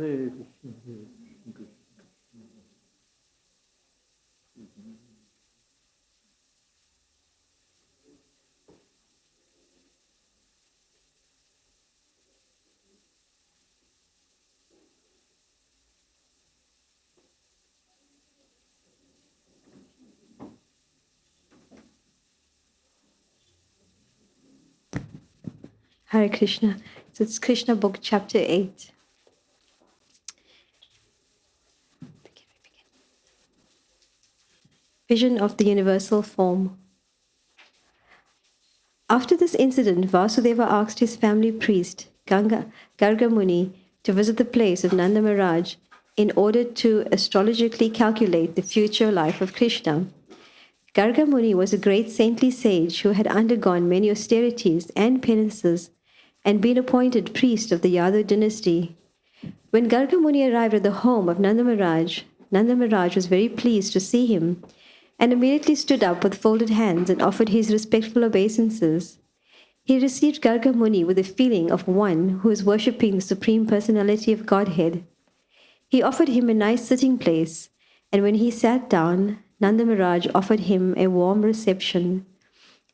Hare Krishna, Hare Krishna. Hare Krishna. So it's Krishna book, chapter 8. Vision of the universal form. After this incident, Vasudeva asked his family priest, Garga Muni, to visit the place of Nanda Maharaj in order to astrologically calculate the future life of Krishna. Garga Muni was a great saintly sage who had undergone many austerities and penances and been appointed priest of the Yadav dynasty. When Garga Muni arrived at the home of Nanda Maharaj was very pleased to see him and immediately stood up with folded hands and offered his respectful obeisances. He received Garga Muni with the feeling of one who is worshipping the Supreme Personality of Godhead. He offered him a nice sitting place, and when he sat down, Nanda Maharaj offered him a warm reception.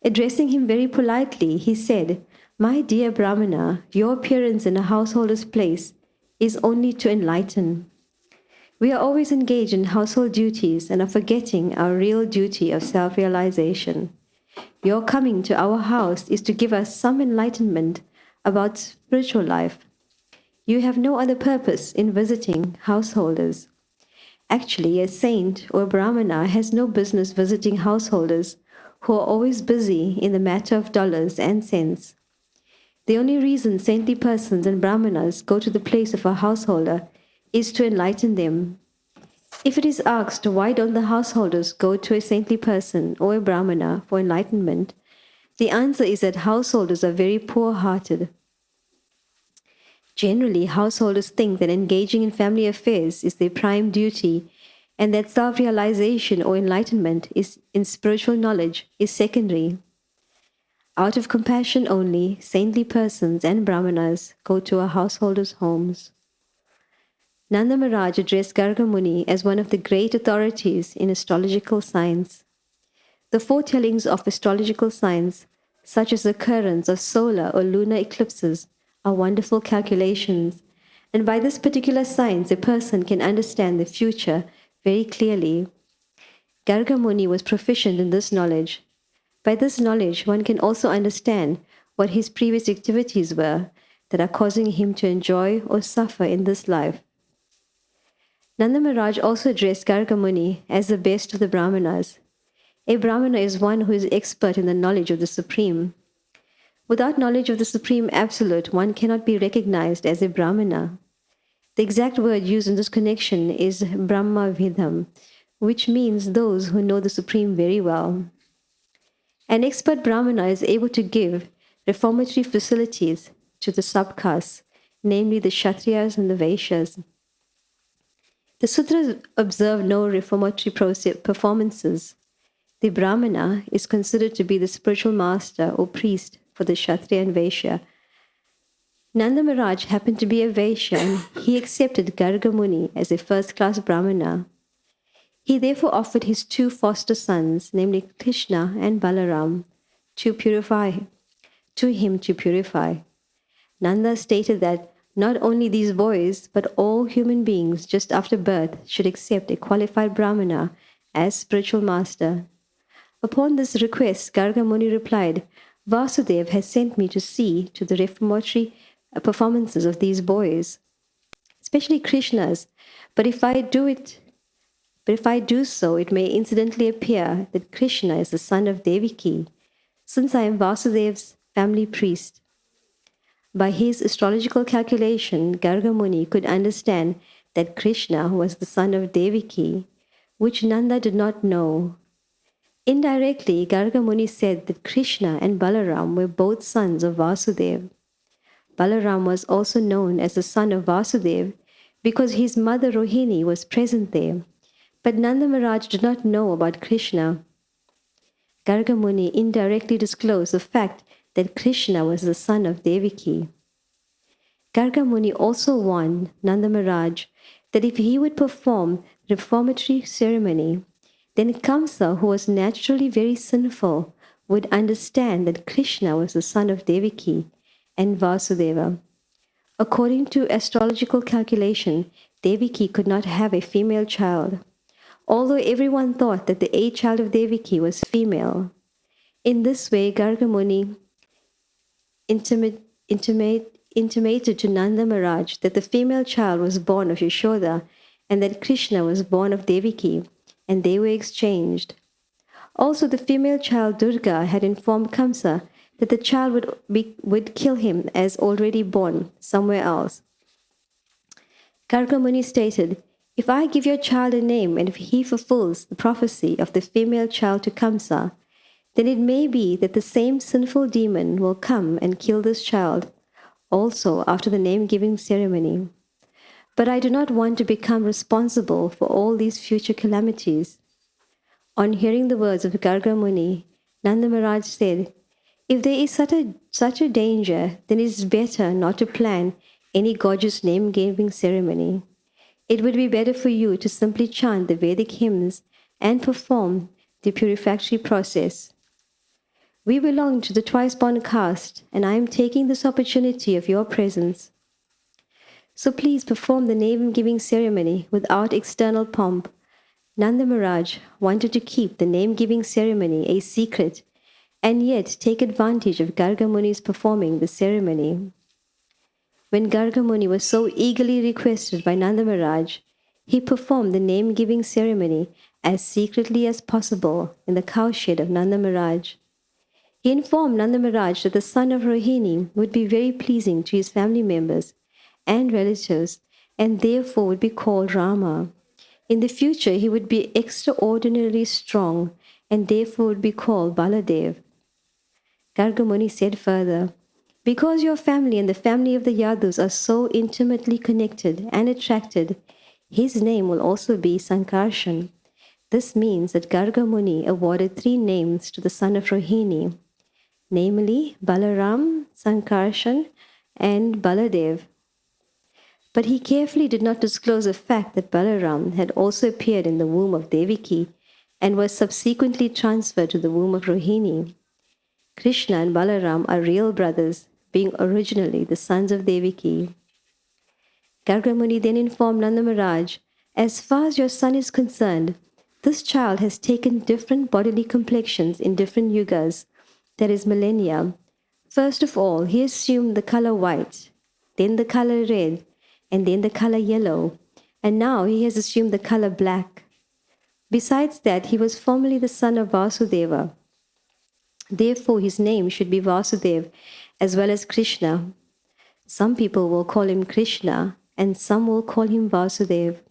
Addressing him very politely, he said, "My dear Brahmana, your appearance in a householder's place is only to enlighten. We are always engaged in household duties and are forgetting our real duty of self-realization. Your coming to our house is to give us some enlightenment about spiritual life. You have no other purpose in visiting householders. Actually, a saint or a Brahmana has no business visiting householders who are always busy in the matter of dollars and cents. The only reason saintly persons and Brahmanas go to the place of a householder is to enlighten them. If it is asked, why don't the householders go to a saintly person or a Brahmana for enlightenment, the answer is that householders are very poor-hearted. Generally, householders think that engaging in family affairs is their prime duty and that self-realization or enlightenment in spiritual knowledge is secondary. Out of compassion only, saintly persons and Brahmanas go to our householders' homes. Nanda Maharaj addressed Garga Muni as one of the great authorities in astrological science. The foretellings of astrological science, such as the occurrence of solar or lunar eclipses, are wonderful calculations, and by this particular science a person can understand the future very clearly. Garga Muni was proficient in this knowledge. By this knowledge, one can also understand what his previous activities were that are causing him to enjoy or suffer in this life. Nanda Maharaj also addressed Garga Muni as the best of the Brahmanas. A Brahmana is one who is expert in the knowledge of the Supreme. Without knowledge of the Supreme Absolute, one cannot be recognized as a Brahmana. The exact word used in this connection is Brahma-vidham, which means those who know the Supreme very well. An expert Brahmana is able to give reformatory facilities to the subcastes, namely the Kshatriyas and the Vaishyas. The sutras observe no reformatory performances. The Brahmana is considered to be the spiritual master or priest for the Kshatriya and Vaishya. Nanda Maharaj happened to be a Vaishya and he accepted Garga Muni as a first-class Brahmana. He therefore offered his two foster sons, namely Krishna and Balaram, to him to purify. Nanda stated that not only these boys, but all human beings just after birth should accept a qualified Brahmana as spiritual master. Upon this request, Garga Muni replied, "Vasudeva has sent me to see to the reformatory performances of these boys, especially Krishna's, but if I do so, it may incidentally appear that Krishna is the son of Devaki, since I am Vasudeva's family priest." By his astrological calculation, Garga Muni could understand that Krishna was the son of Devaki, which Nanda did not know. Indirectly, Garga Muni said that Krishna and Balaram were both sons of Vasudeva. Balaram was also known as the son of Vasudeva because his mother Rohini was present there, but Nanda Maharaj did not know about Krishna. Garga Muni indirectly disclosed the fact that Krishna was the son of Devaki. Garga Muni also warned Nanda Maharaj that if he would perform reformatory ceremony, then Kamsa, who was naturally very sinful, would understand that Krishna was the son of Devaki and Vasudeva. According to astrological calculation, Devaki could not have a female child, although everyone thought that the eighth child of Devaki was female. In this way, Garga Muni intimated to Nanda Maharaj that the female child was born of Yashoda and that Krishna was born of Devaki, and they were exchanged. Also, the female child Durga had informed Kamsa that the child would kill him as already born somewhere else. Garga Muni stated, "If I give your child a name and if he fulfills the prophecy of the female child to Kamsa, then it may be that the same sinful demon will come and kill this child also after the name-giving ceremony. But I do not want to become responsible for all these future calamities." On hearing the words of Garga Muni, Nanda Maharaj said, "If there is such a danger, then it is better not to plan any gorgeous name-giving ceremony. It would be better for you to simply chant the Vedic hymns and perform the purificatory process. We belong to the twice-born caste, and I am taking this opportunity of your presence. So please perform the name-giving ceremony without external pomp." Nanda Maharaj wanted to keep the name-giving ceremony a secret and yet take advantage of Garga Muni's performing the ceremony. When Garga Muni was so eagerly requested by Nanda Maharaj, he performed the name-giving ceremony as secretly as possible in the cowshed of Nanda Maharaj. He informed Nanda Maharaj that the son of Rohini would be very pleasing to his family members and relatives and therefore would be called Rama. In the future, he would be extraordinarily strong and therefore would be called Baladev. Garga Muni said further, "Because your family and the family of the Yadus are so intimately connected and attracted, his name will also be Sankarshan." This means that Garga Muni awarded 3 names to the son of Rohini, namely Balaram, Sankarshan, and Baladev. But he carefully did not disclose the fact that Balaram had also appeared in the womb of Devaki and was subsequently transferred to the womb of Rohini. Krishna and Balaram are real brothers, being originally the sons of Devaki. Garga Muni then informed Nanda Maharaj, "As far as your son is concerned, this child has taken different bodily complexions in different yugas, that is millennia. First of all, he assumed the color white, then the color red, and then the color yellow, and now he has assumed the color black. Besides that, he was formerly the son of Vasudeva. Therefore, his name should be Vasudev as well as Krishna. Some people will call him Krishna, and some will call him Vasudev.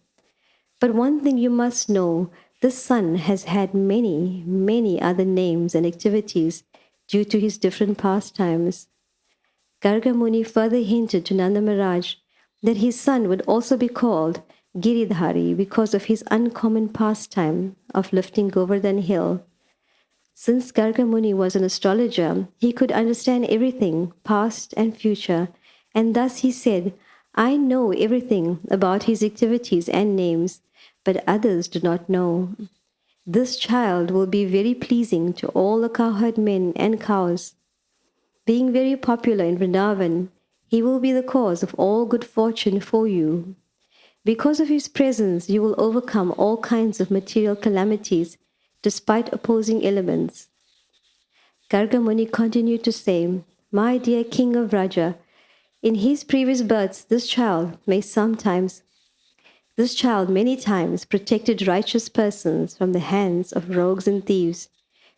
But one thing you must know, this son has had many, many other names and activities due to his different pastimes." Garga Muni further hinted to Nanda Maharaj that his son would also be called Giridhari because of his uncommon pastime of lifting Govardhan hill. Since Garga Muni was an astrologer, he could understand everything, past and future, and thus he said, "I know everything about his activities and names, but others do not know. This child will be very pleasing to all the cowherd men and cows. Being very popular in Vrindavan, he will be the cause of all good fortune for you. Because of his presence, you will overcome all kinds of material calamities despite opposing elements." Garga Muni continued to say, "My dear king of Raja, in his previous births, this child many times protected righteous persons from the hands of rogues and thieves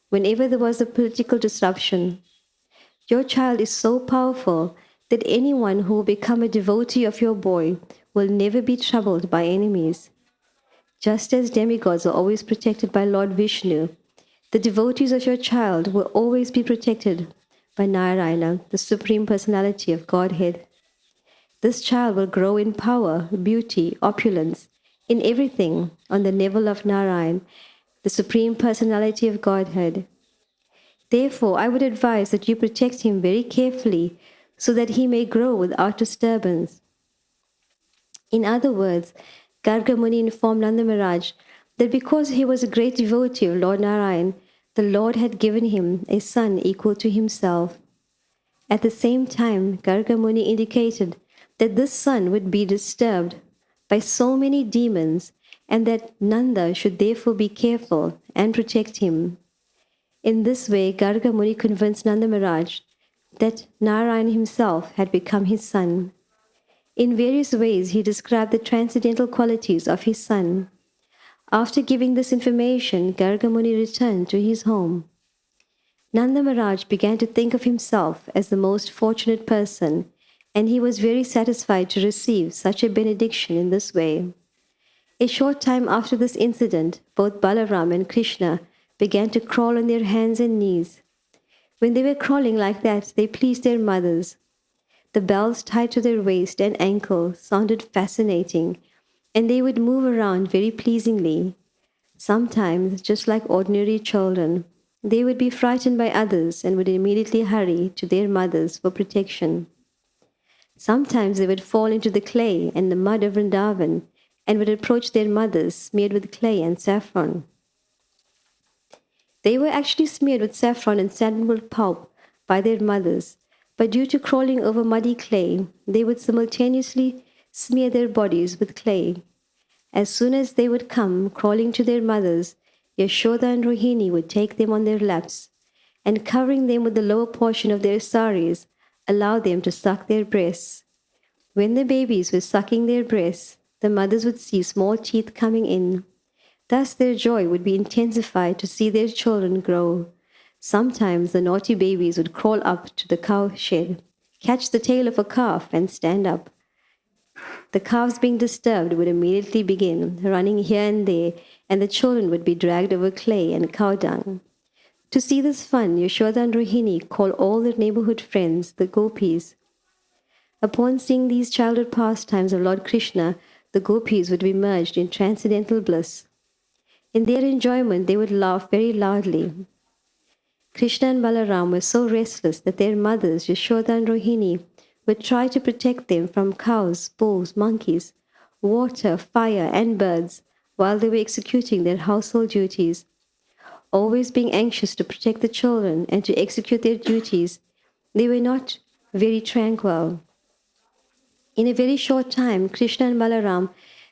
whenever there was a political disruption. Your child is so powerful that anyone who will become a devotee of your boy will never be troubled by enemies. Just as demigods are always protected by Lord Vishnu, the devotees of your child will always be protected by Narayana, the Supreme Personality of Godhead. This child will grow in power, beauty, opulence, in everything on the level of Narayan, the Supreme Personality of Godhead. Therefore, I would advise that you protect him very carefully so that he may grow without disturbance. In other words, Garga Muni informed Nanda Maharaj that because he was a great devotee of Lord Narayan, the Lord had given him a son equal to himself. At the same time, Garga Muni indicated that this son would be disturbed by so many demons and that Nanda should therefore be careful and protect him. In this way, Garga Muni convinced Nanda Maharaj that Narayan himself had become his son. In various ways, he described the transcendental qualities of his son. After giving this information, Garga Muni returned to his home. Nanda Maharaj began to think of himself as the most fortunate person, and he was very satisfied to receive such a benediction in this way. A short time after this incident, both Balaram and Krishna began to crawl on their hands and knees. When they were crawling like that, they pleased their mothers. The bells tied to their waist and ankle sounded fascinating, and they would move around very pleasingly. Sometimes, just like ordinary children, they would be frightened by others and would immediately hurry to their mothers for protection. Sometimes they would fall into the clay and the mud of Vrindavan and would approach their mothers smeared with clay and saffron. They were actually smeared with saffron and sandalwood pulp by their mothers, but due to crawling over muddy clay, they would simultaneously smear their bodies with clay. As soon as they would come crawling to their mothers, Yashoda and Rohini would take them on their laps, and covering them with the lower portion of their saris, allow them to suck their breasts. When the babies were sucking their breasts, the mothers would see small teeth coming in. Thus their joy would be intensified to see their children grow. Sometimes the naughty babies would crawl up to the cow shed, catch the tail of a calf, and stand up. The calves being disturbed would immediately begin running here and there, and the children would be dragged over clay and cow dung. To see this fun, Yashoda and Rohini called all their neighborhood friends, the gopis. Upon seeing these childhood pastimes of Lord Krishna, the gopis would be merged in transcendental bliss. In their enjoyment, they would laugh very loudly. Krishna and Balaram were so restless that their mothers, Yashoda and Rohini, would try to protect them from cows, bulls, monkeys, water, fire, and birds while they were executing their household duties. Always being anxious to protect the children and to execute their duties, they were not very tranquil. In a very short time, Krishna and Balaram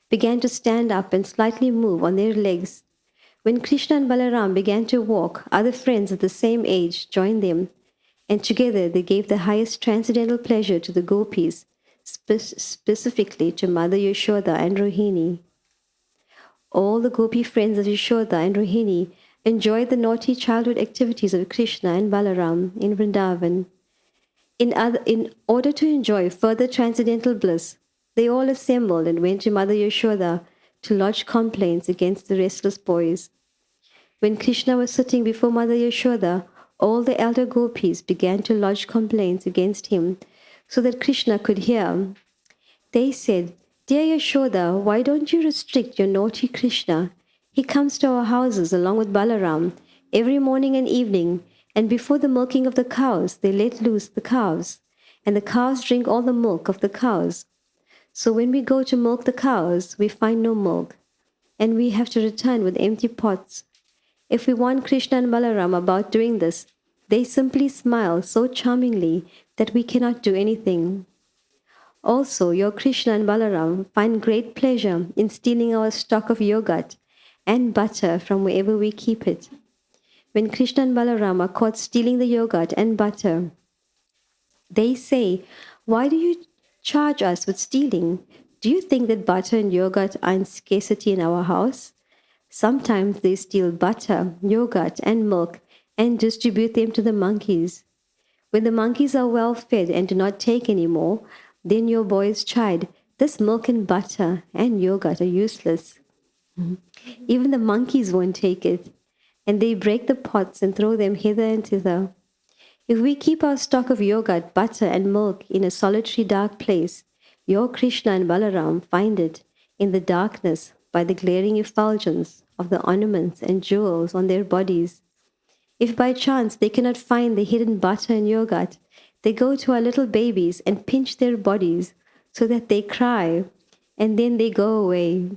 began to stand up and slightly move on their legs. When Krishna and Balaram began to walk, other friends of the same age joined them, and together they gave the highest transcendental pleasure to the gopis, specifically to Mother Yashoda and Rohini. All the gopi friends of Yashoda and Rohini enjoyed the naughty childhood activities of Krishna and Balaram in Vrindavan. In order to enjoy further transcendental bliss, they all assembled and went to Mother Yashoda to lodge complaints against the restless boys. When Krishna was sitting before Mother Yashoda, all the elder gopis began to lodge complaints against him so that Krishna could hear. They said, "Dear Yashoda, why don't you restrict your naughty Krishna? He comes to our houses along with Balaram every morning and evening, and before the milking of the cows, they let loose the calves, and the calves drink all the milk of the cows. So when we go to milk the cows, we find no milk, and we have to return with empty pots. If we warn Krishna and Balaram about doing this, they simply smile so charmingly that we cannot do anything. Also, your Krishna and Balaram find great pleasure in stealing our stock of yogurt and butter from wherever we keep it. When Krishna and Balaram are caught stealing the yogurt and butter, they say, 'Why do you charge us with stealing? Do you think that butter and yogurt are in scarcity in our house?' Sometimes they steal butter, yogurt, and milk and distribute them to the monkeys. When the monkeys are well fed and do not take any more, then your boys chide, 'This milk and butter and yogurt are useless.' Even the monkeys won't take it, and they break the pots and throw them hither and thither. If we keep our stock of yogurt, butter, and milk in a solitary dark place, your Krishna and Balaram find it in the darkness by the glaring effulgence of the ornaments and jewels on their bodies. If by chance they cannot find the hidden butter and yogurt, they go to our little babies and pinch their bodies so that they cry, and then they go away.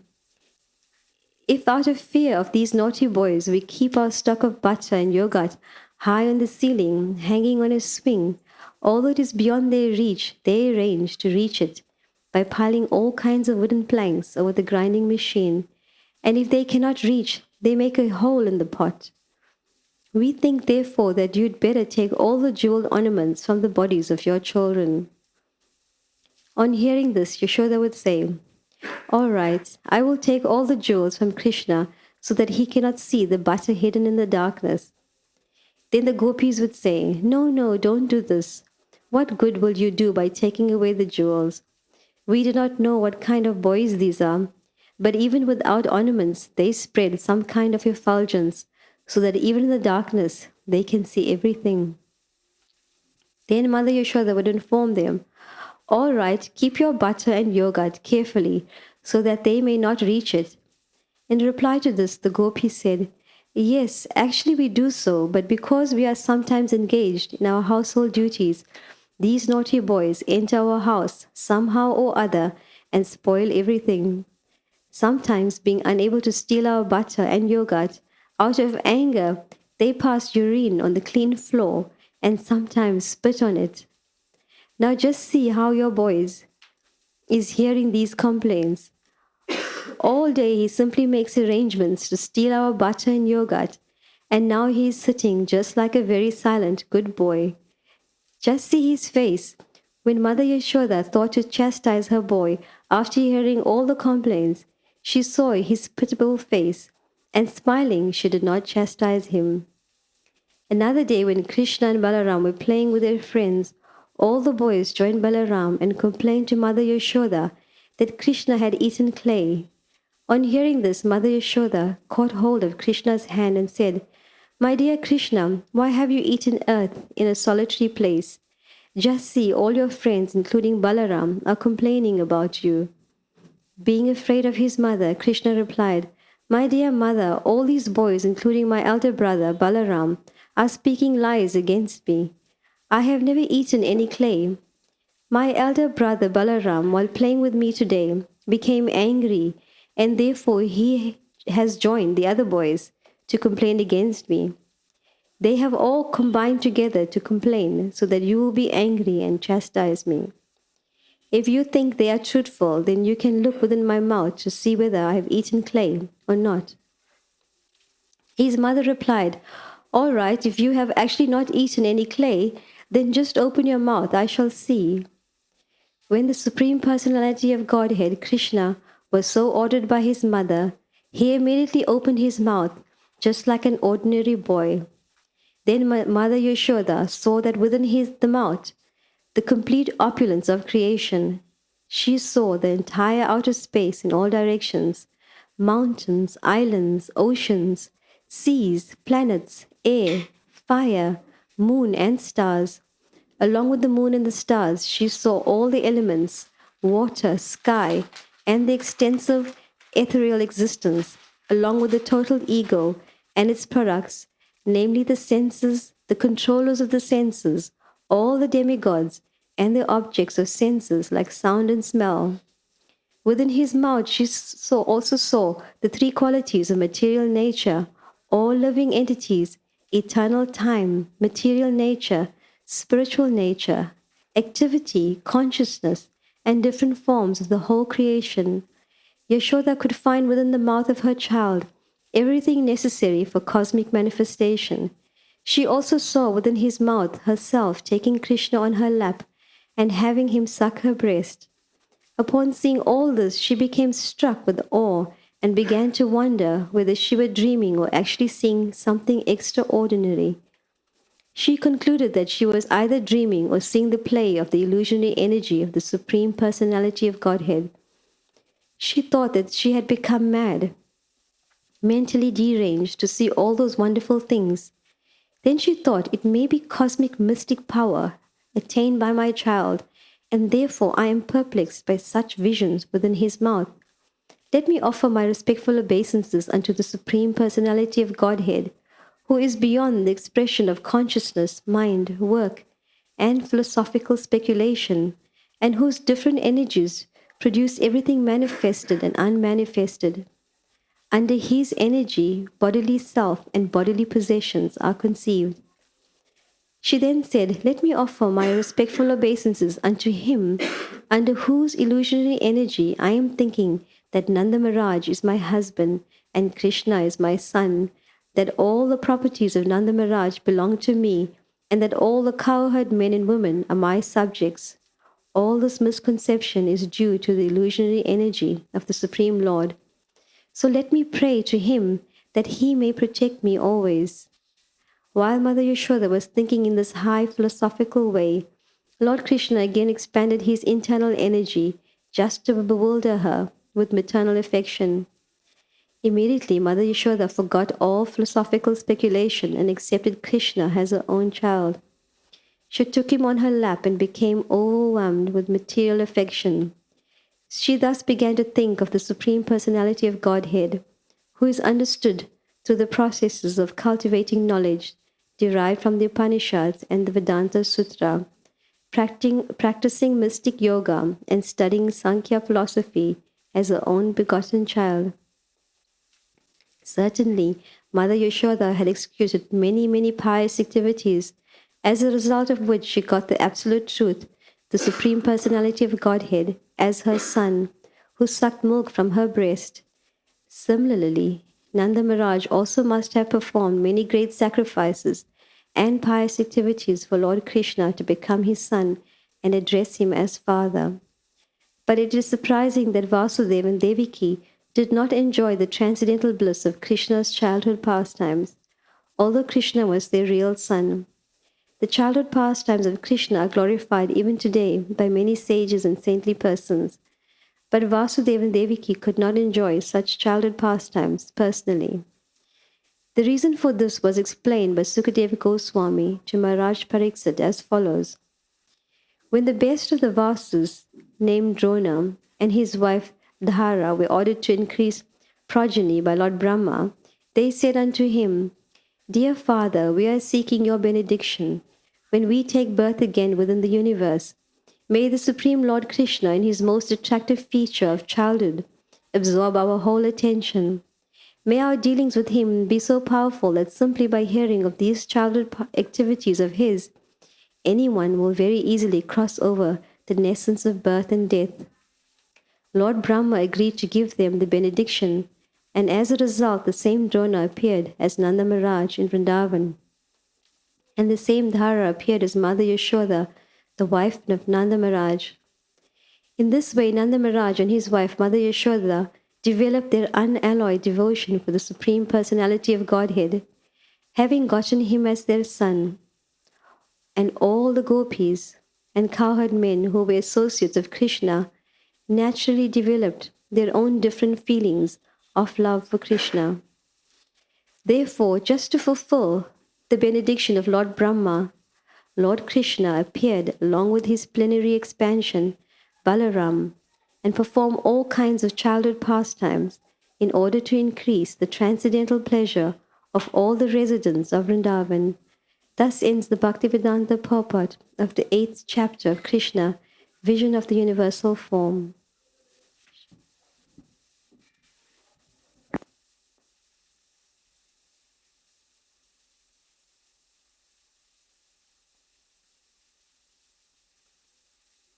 If out of fear of these naughty boys we keep our stock of butter and yogurt high on the ceiling, hanging on a swing, although it is beyond their reach, they arrange to reach it by piling all kinds of wooden planks over the grinding machine, and if they cannot reach, they make a hole in the pot. We think, therefore, that you'd better take all the jeweled ornaments from the bodies of your children. On hearing this, Yashoda would say, all right, I will take all the jewels from Krishna so that he cannot see the butter hidden in the darkness. Then the gopis would say, no, no, don't do this. What good will you do by taking away the jewels? We do not know what kind of boys these are, but even without ornaments, they spread some kind of effulgence so that even in the darkness, they can see everything. Then Mother Yashoda would inform them, all right, keep your butter and yogurt carefully so that they may not reach it. In reply to this, the gopis said, yes, actually we do so, but because we are sometimes engaged in our household duties, these naughty boys enter our house somehow or other and spoil everything. Sometimes, being unable to steal our butter and yogurt, out of anger, they pass urine on the clean floor and sometimes spit on it. Now just see how your boys is hearing these complaints. All day he simply makes arrangements to steal our butter and yogurt, and now he is sitting just like a very silent good boy. Just see his face. When Mother Yashoda thought to chastise her boy after hearing all the complaints, she saw his pitiable face, and smiling, she did not chastise him. Another day when Krishna and Balaram were playing with their friends, all the boys joined Balaram and complained to Mother Yashoda that Krishna had eaten clay. On hearing this, Mother Yashoda caught hold of Krishna's hand and said, my dear Krishna, why have you eaten earth in a solitary place? Just see, all your friends, including Balaram, are complaining about you. Being afraid of his mother, Krishna replied, my dear mother, all these boys, including my elder brother Balaram, are speaking lies against me. I have never eaten any clay. My elder brother Balaram, while playing with me today, became angry, and therefore he has joined the other boys to complain against me. They have all combined together to complain so that you will be angry and chastise me. If you think they are truthful, then you can look within my mouth to see whether I have eaten clay or not. His mother replied, all right, if you have actually not eaten any clay, then just open your mouth, I shall see. When the Supreme Personality of Godhead, Krishna, was so ordered by his mother, he immediately opened his mouth, just like an ordinary boy. Then Mother Yashoda saw that within the mouth, the complete opulence of creation. She saw the entire outer space in all directions, mountains, islands, oceans, seas, planets, air, fire, moon and stars. Along with the moon and the stars, she saw all the elements, water, sky, and the extensive ethereal existence, along with the total ego and its products, namely the senses, the controllers of the senses, all the demigods, and the objects of senses like sound and smell. Within his mouth she also saw the three qualities of material nature, all living entities, eternal time, material nature, spiritual nature, activity, consciousness, and different forms of the whole creation. Yashoda could find within the mouth of her child everything necessary for cosmic manifestation. She also saw within his mouth herself taking Krishna on her lap and having him suck her breast. Upon seeing all this, she became struck with awe and began to wonder whether she were dreaming or actually seeing something extraordinary. She concluded that she was either dreaming or seeing the play of the illusionary energy of the Supreme Personality of Godhead. She thought that she had become mad, mentally deranged to see all those wonderful things. Then she thought it may be cosmic mystic power attained by my child, and therefore I am perplexed by such visions within his mouth. Let me offer my respectful obeisances unto the Supreme Personality of Godhead, who is beyond the expression of consciousness, mind, work, and philosophical speculation, and whose different energies produce everything manifested and unmanifested. Under his energy, bodily self and bodily possessions are conceived. She then said, "Let me offer my respectful obeisances unto him, under whose illusionary energy I am thinking that Nanda Maharaj is my husband and Krishna is my son, that all the properties of Nanda Maharaj belong to me, and that all the cowherd men and women are my subjects. All this misconception is due to the illusionary energy of the Supreme Lord. So let me pray to him that he may protect me always." While Mother Yashoda was thinking in this high philosophical way, Lord Krishna again expanded his internal energy just to bewilder her with maternal affection. Immediately, Mother Yashoda forgot all philosophical speculation and accepted Krishna as her own child. She took him on her lap and became overwhelmed with material affection. She thus began to think of the Supreme Personality of Godhead, who is understood through the processes of cultivating knowledge derived from the Upanishads and the Vedanta Sutra, practicing mystic yoga and studying Sankhya philosophy as her own begotten child. Certainly, Mother Yashoda had executed many pious activities, as a result of which she got the absolute truth, the Supreme Personality of Godhead, as her son, who sucked milk from her breast. Similarly, Nanda Maharaj also must have performed many great sacrifices and pious activities for Lord Krishna to become his son and address him as father. But it is surprising that Vasudeva and Devaki did not enjoy the transcendental bliss of Krishna's childhood pastimes, although Krishna was their real son. The childhood pastimes of Krishna are glorified even today by many sages and saintly persons, but Vasudeva and Devaki could not enjoy such childhood pastimes personally. The reason for this was explained by Sukadeva Goswami to Maharaj Pariksit as follows. When the best of the Vasus, named Drona, and his wife Dhara were ordered to increase progeny by Lord Brahma, they said unto him, "Dear father, we are seeking your benediction. When we take birth again within the universe, may the Supreme Lord Krishna, in his most attractive feature of childhood, absorb our whole attention. May our dealings with him be so powerful that simply by hearing of these childhood activities of his, anyone will very easily cross over the nescence of birth and death." Lord Brahma agreed to give them the benediction, and as a result, the same Drona appeared as Nanda Maharaj in Vrindavan, and the same Dhara appeared as Mother Yashoda, the wife of Nanda Maharaj. In this way, Nanda Maharaj and his wife, Mother Yashoda, developed their unalloyed devotion for the Supreme Personality of Godhead, having gotten him as their son. And all the gopis and cowherd men who were associates of Krishna naturally developed their own different feelings of love for Krishna. Therefore, just to fulfill the benediction of Lord Brahma, Lord Krishna appeared along with his plenary expansion, Balaram, and performed all kinds of childhood pastimes in order to increase the transcendental pleasure of all the residents of Vrindavan. Thus ends the Bhaktivedanta purport of the 8th chapter of Krishna, Vision of the Universal Form.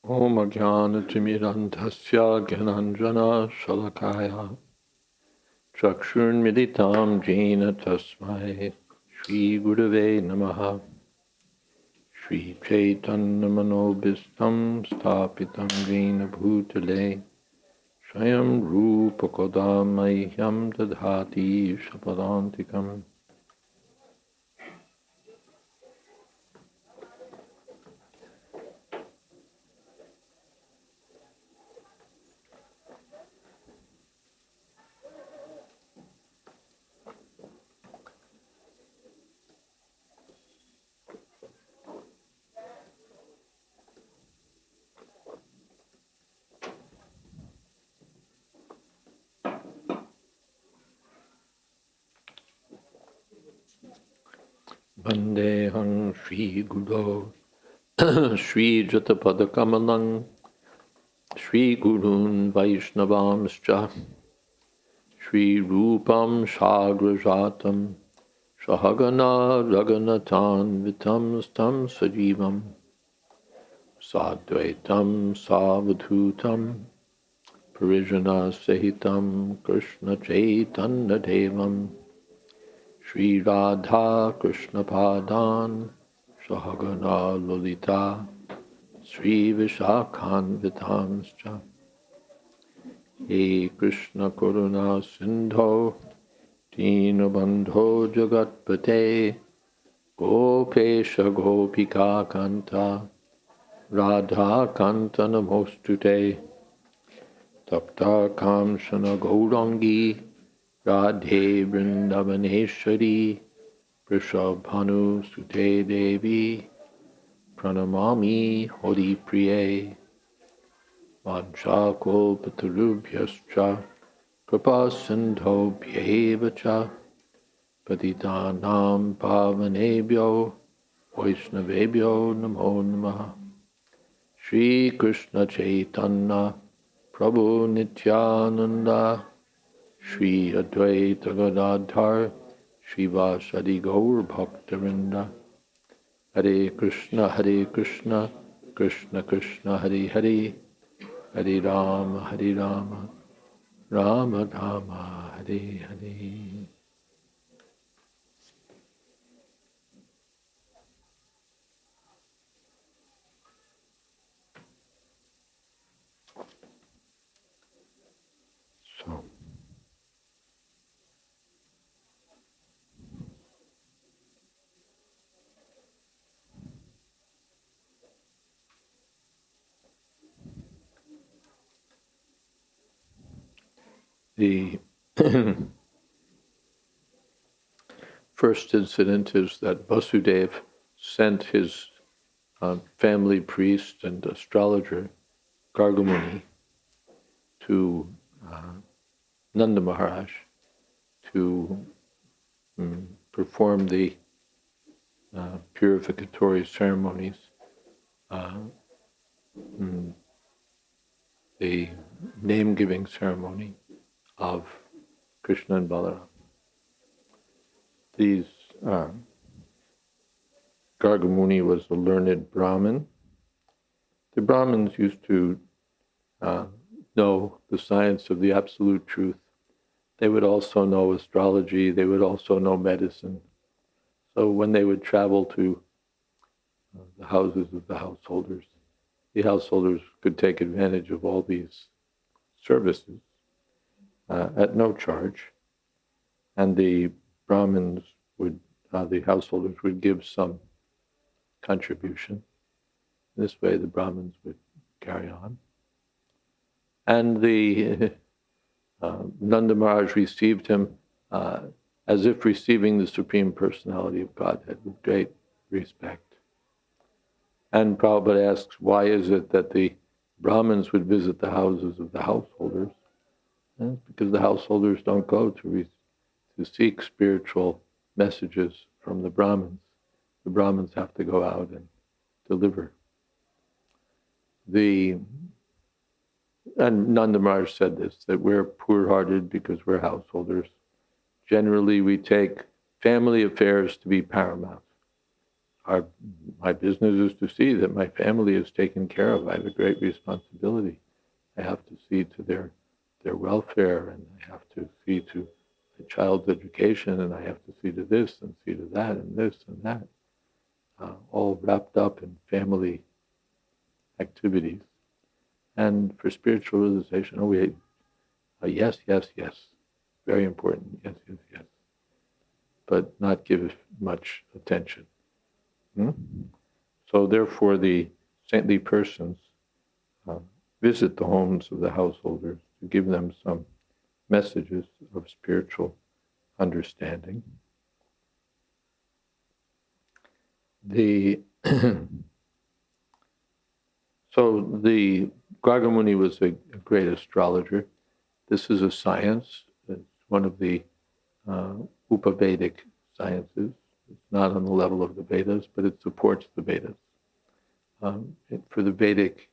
Om Ajnana Timirantasya Gyananjana Shalakaya Chakshun Militam Jena Tasmai Shri Gurave Namaha Shri Chaitanya Manobhistam Stapitam Jena Bhutale Swayam Rupa Kodamahyam Dadhati Shapadantikam. Vandeham Shri Guru Shri Jatapadakamalang Shri Gurun Vaishnavamscha Shri Rupam Shagrajatam Sahagana Raganatan Vitam Stam Sajivam Sadvaitam Savadhutam Parijana Sahitam Krishna Chaitanya Devam Shri Radha Krishna Padan Sahagana Lolita Sri Vishakhan Vitamscha He Krishna Karuna Sindho Dinabandho Jagatpate Gopesha Gopika Kanta Radha Kanta Namostute Tapta Kamshana Gaurangi Radhe Vrindavaneshwari Prishabhanu Sute Devi Pranamami Hori Priye Vancha Kolpatarubhyascha Kripa Sindho Bhyevacha Patitanam Pavanebhyo Vaishnavebhyo Namo Namaha Shri Krishna Chaitanya Prabhu Nityananda Shri Advaita Gadadhar Shivasadi Gaur Bhaktarinda Hare Krishna Krishna Krishna Hare Hare Hare Rama Rama Rama Hare Hare. So the first incident is that Vasudeva sent his family priest and astrologer Gargamuni to Nanda Maharaj to perform the purificatory ceremonies, the name-giving ceremony of Krishna and Balaram. These Gargamuni was a learned Brahmin. The Brahmins used to know the science of the absolute truth. They would also know astrology. They would also know medicine. So when they would travel to the houses of the householders could take advantage of all these services at no charge. And the Brahmins would, the householders would give some contribution. This way the Brahmins would carry on. And the Nanda Maharaj received him as if receiving the Supreme Personality of Godhead with great respect. And Prabhupada asks, why is it that the Brahmins would visit the houses of the householders? And it's because the householders don't go to seek spiritual messages from the Brahmins. The Brahmins have to go out and deliver. And Nanda Maharaj said this, that we're poor-hearted because we're householders. Generally, we take family affairs to be paramount. My business is to see that my family is taken care of. I have a great responsibility. I have to see to their welfare, and I have to see to the child's education, and I have to see to this and see to that and this and that, all wrapped up in family activities. And for spiritual realization, yes, very important, yes, but not give much attention. So therefore, the saintly persons visit the homes of the householders to give them some messages of spiritual understanding. So the Gargamuni was a great astrologer. This is a science. It's one of the Upavedic sciences. It's not on the level of the Vedas, but it supports the Vedas. For the Vedic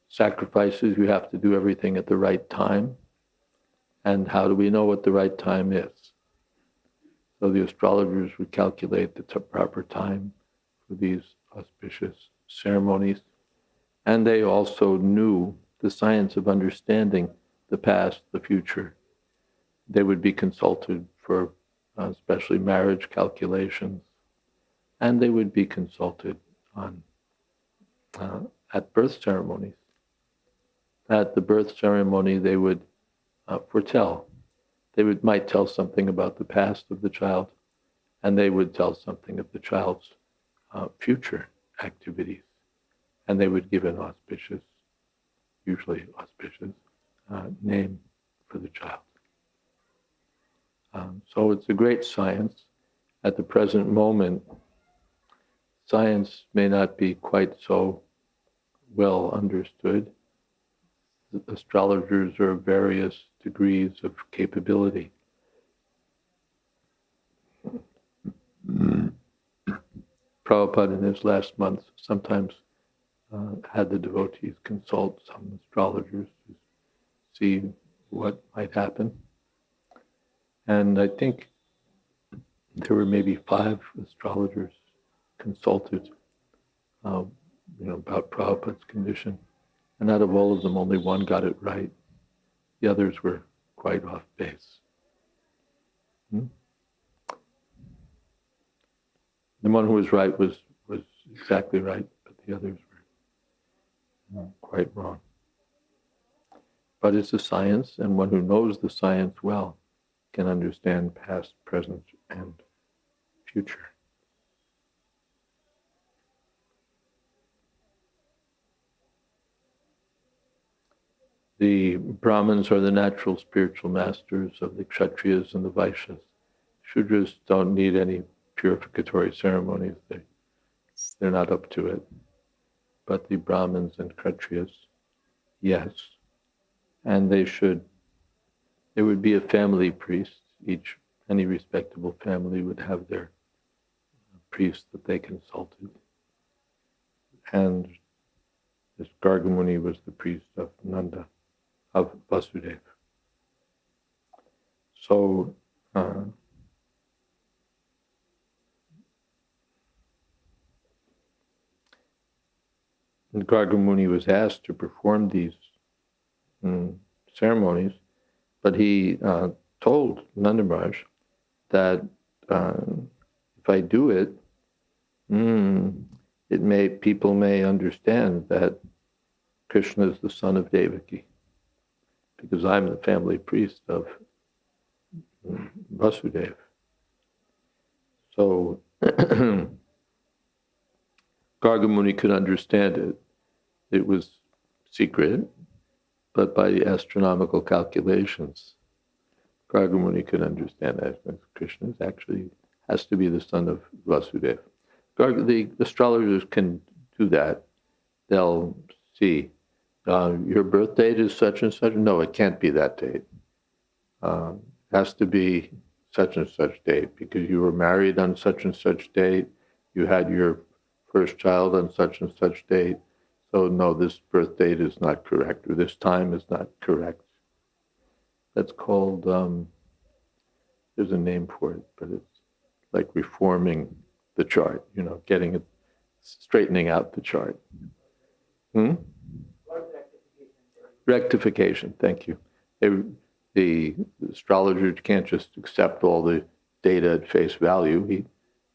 sacrifices, you have to do everything at the right time. And how do we know what the right time is? So the astrologers would calculate the proper time for these auspicious ceremonies. And they also knew the science of understanding the past, the future. They would be consulted for especially marriage calculations, and they would be consulted on at birth ceremonies. At the birth ceremony, they would foretell. They might tell something about the past of the child, and they would tell something of the child's future activities, and they would give an auspicious, usually auspicious, name for the child. So it's a great science. At the present moment, science may not be quite so well understood. Astrologers are of various degrees of capability. Prabhupada in his last month sometimes had the devotees consult some astrologers to see what might happen. And I think there were maybe 5 astrologers consulted about Prabhupada's condition. And out of all of them, only one got it right. The others were quite off base. The one who was right was exactly right, but the others were quite wrong. But it's a science, and one who knows the science well can understand past, present, and future. The Brahmins are the natural spiritual masters of the Kshatriyas and the Vaishyas. Shudras don't need any purificatory ceremonies. They're not up to it. But the Brahmins and Kshatriyas, yes. And there would be a family priest. Any respectable family would have their priest that they consulted. And this Gargamuni was the priest of Nanda, of Vasudeva. So Gargamuni was asked to perform these ceremonies, but he told Nanda Maharaj that if I do it, people may understand that Krishna is the son of Devaki, because I'm the family priest of Vasudeva. So Gargamuni could understand it. It was secret, but by the astronomical calculations, Gargamuni could understand that Krishna actually has to be the son of Vasudeva. The astrologers can do that. They'll see, your birth date is such and such. No, it can't be that date. It has to be such and such date because you were married on such and such date. You had your first child on such and such date. So no, this birth date is not correct, or this time is not correct. That's called, there's a name for it, but it's like reforming the chart, getting it, straightening out the chart. Rectification, thank you. The astrologer can't just accept all the data at face value.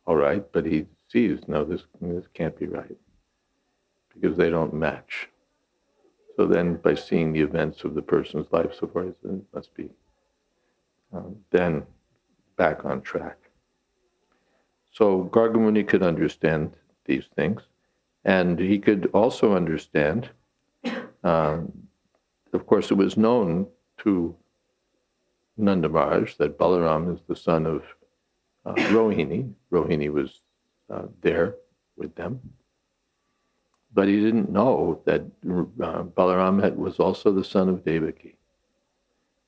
All right, but he sees, no, this can't be right, because they don't match. So then by seeing the events of the person's life so far, it must be then back on track. So Gargamuni could understand these things, and he could also understand, of course it was known to Nanda Maharaj that Balaram is the son of Rohini. Rohini was there with them. But he didn't know that Balaram was also the son of Devaki,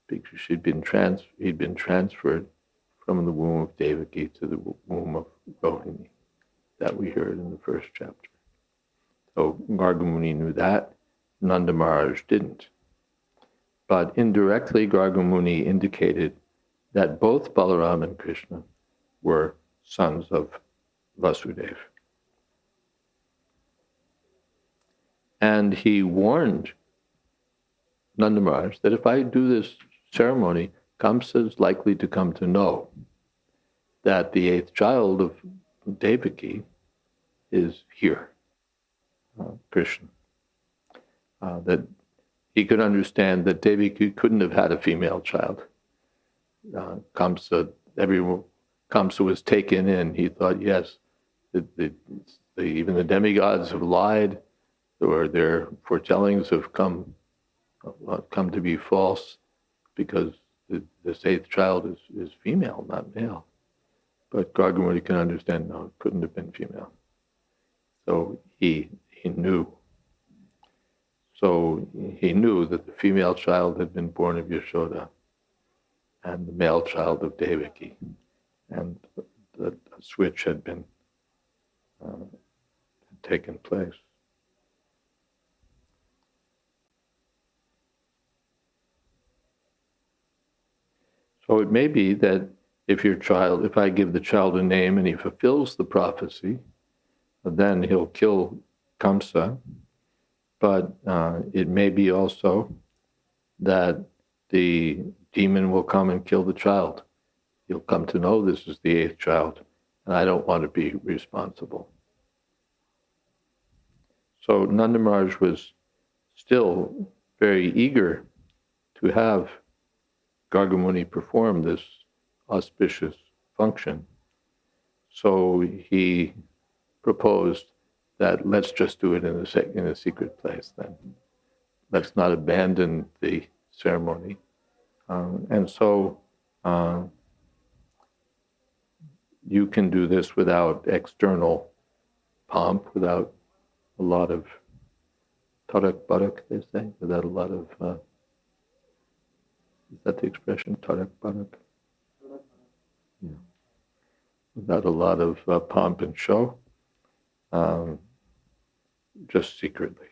because he'd been transferred from the womb of Devaki to the womb of Rohini. That we heard in the first chapter. So Gargamuni knew that, Nanda Maharaj didn't. But indirectly, Gargamuni indicated that both Balaram and Krishna were sons of Vasudeva. And he warned Nanda Maharaj that if I do this ceremony, Kamsa is likely to come to know that the eighth child of Devaki is here, Krishna. That he could understand that Devaki couldn't have had a female child. Kamsa was taken in. He thought, yes, even the demigods have lied, or their foretellings have come to be false, because this eighth child is female, not male. But Gargamuni can understand, no, it couldn't have been female. So he knew. So he knew that the female child had been born of Yashoda and the male child of Devaki, and the switch had been taken place. So it may be that if I give the child a name and he fulfills the prophecy, then he'll kill Kamsa. But it may be also that the demon will come and kill the child. He'll come to know this is the eighth child, and I don't want to be responsible. So Nanda Maharaj was still very eager to have Gargamuni perform this auspicious function. So he proposed that let's just do it in a secret place then. Let's not abandon the ceremony. And so you can do this without external pomp, without a lot of tarak barak, they say, without a lot of, is that the expression, tarak barak? Yeah. Without a lot of pomp and show. Just secretly.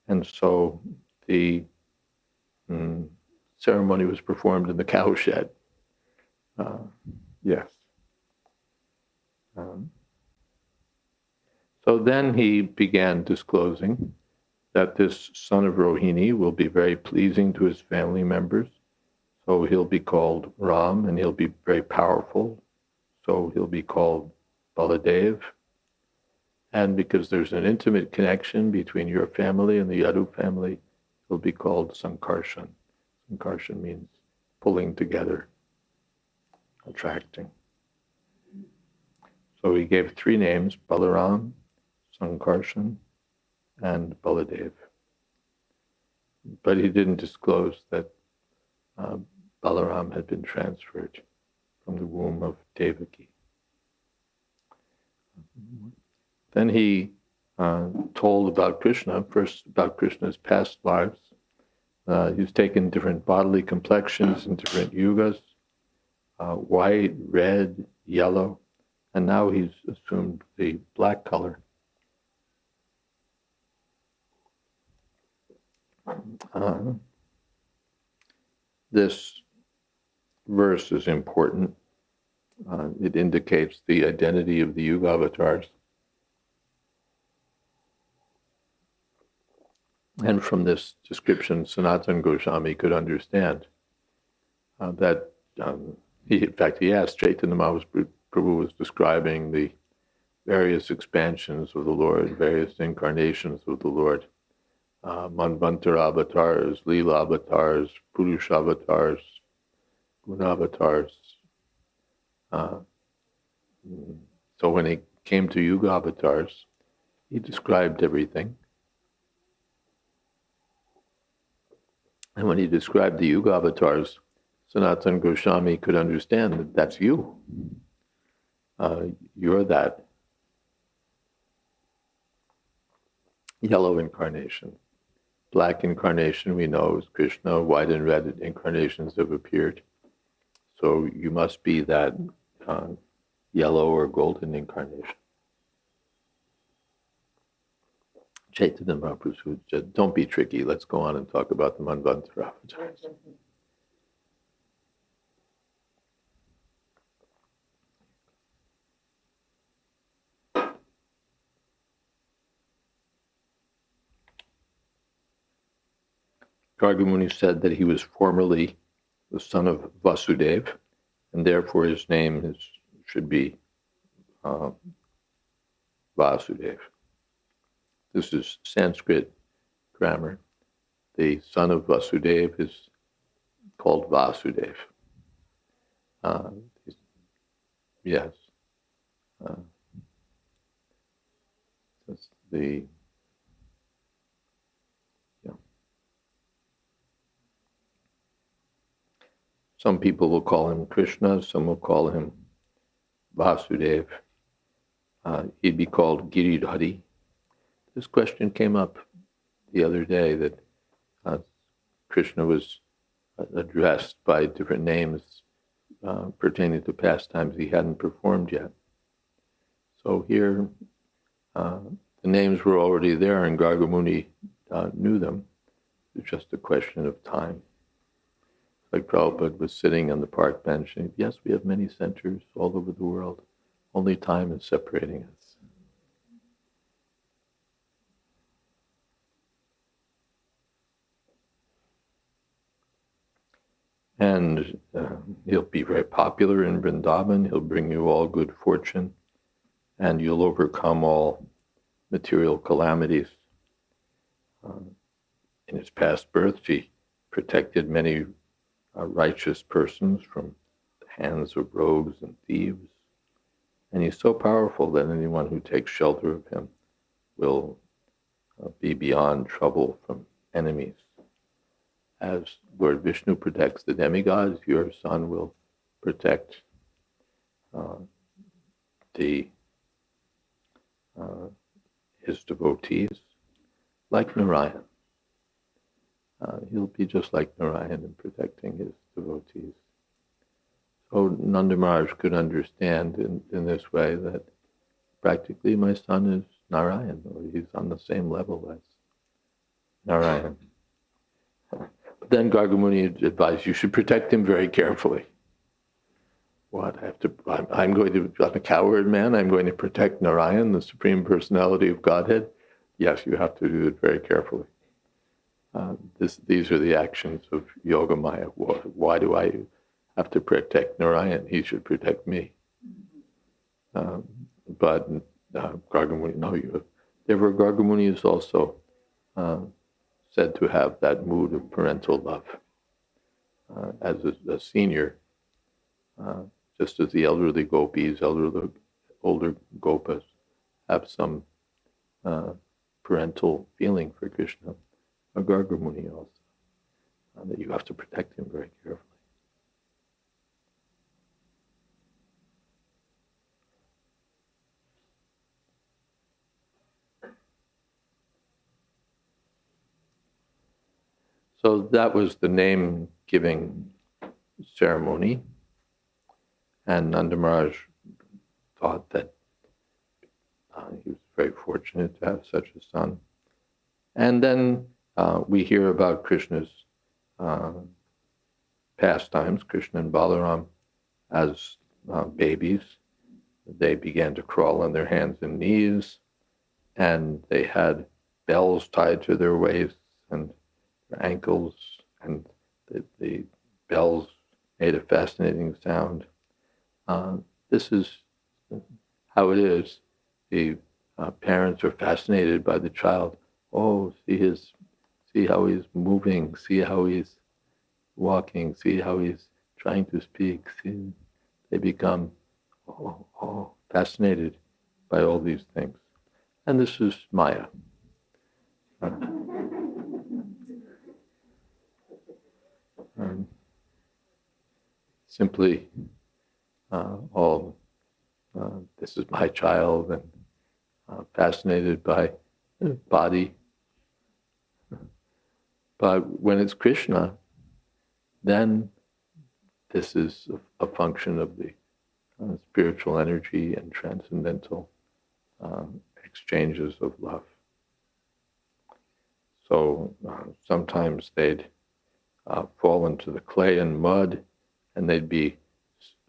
And so the ceremony was performed in the cowshed. Yes. So then he began disclosing that this son of Rohini will be very pleasing to his family members. So he'll be called Ram, and he'll be very powerful. So he'll be called Baladev. And because there's an intimate connection between your family and the Yadu family, he'll be called Sankarshan. Sankarshan means pulling together, attracting. So he gave three names: Balaram, Sankarshan, and Baladev. But he didn't disclose that Balaram had been transferred from the womb of Devaki. Then he told about Krishna, first about Krishna's past lives. He's taken different bodily complexions in different yugas, white, red, yellow, and now he's assumed the black color. This verse is important. It indicates the identity of the Yuga avatars. And from this description, Sanatana Goswami could understand that, he asked, Chaitanya Mahaprabhu was describing the various expansions of the Lord, various incarnations of the Lord, Manvantara avatars, Leela avatars, Purusha avatars, Guna avatars. So when he came to Yuga avatars, he described everything. And when he described the Yuga avatars, Sanatana Goswami could understand that that's you. You're that yellow incarnation. Black incarnation we know is Krishna, white and red incarnations have appeared. So you must be that yellow or golden incarnation. Chaitanya Mahaprabhu said, don't be tricky, let's go on and talk about the Manvantara avatars. Gargamuni said that he was formerly the son of Vasudeva, and therefore his name should be Vasudeva. This is Sanskrit grammar. The son of Vasudeva is called Vasudeva. Yes. That's the Some people will call him Krishna, some will call him Vasudeva. He'd be called Giridhari. This question came up the other day that Krishna was addressed by different names pertaining to pastimes he hadn't performed yet. So here, the names were already there and Gargamuni knew them. It's just a question of time. Like Prabhupada was sitting on the park bench and yes, we have many centers all over the world. Only time is separating us. And he'll be very popular in Vrindavan. He'll bring you all good fortune and you'll overcome all material calamities. In his past births, he protected many righteous persons from the hands of rogues and thieves. And he's so powerful that anyone who takes shelter of him will be beyond trouble from enemies. As Lord Vishnu protects the demigods, your son will protect his devotees, like Narayan. He'll be just like Narayan in protecting his devotees. So Nanda Maharaj could understand in this way that practically my son is Narayan, or he's on the same level as Narayan. But then Gargamuni advised you should protect him very carefully. What, I'm a coward man, I'm going to protect Narayan, the Supreme Personality of Godhead? Yes, you have to do it very carefully. These are the actions of Yoga Maya. Why do I have to protect Narayan? He should protect me. But Gargamuni, no, therefore Gargamuni is also said to have that mood of parental love. As a senior, just as the elderly gopis, older gopas have some parental feeling for Krishna, a Gargamuni also, that you have to protect him very carefully. So that was the name-giving ceremony, and Nanda Maharaj thought that he was very fortunate to have such a son. And then we hear about Krishna's pastimes, Krishna and Balaram, as babies. They began to crawl on their hands and knees, and they had bells tied to their waists and their ankles, and the bells made a fascinating sound. This is how it is. The parents are fascinated by the child. Oh, see how he's moving, see how he's walking, see how he's trying to speak. See, they become fascinated by all these things. And this is Maya. Simply this is my child, and fascinated by the body. But when it's Krishna, then this is a function of the spiritual energy and transcendental exchanges of love. So sometimes they'd fall into the clay and mud, and they'd be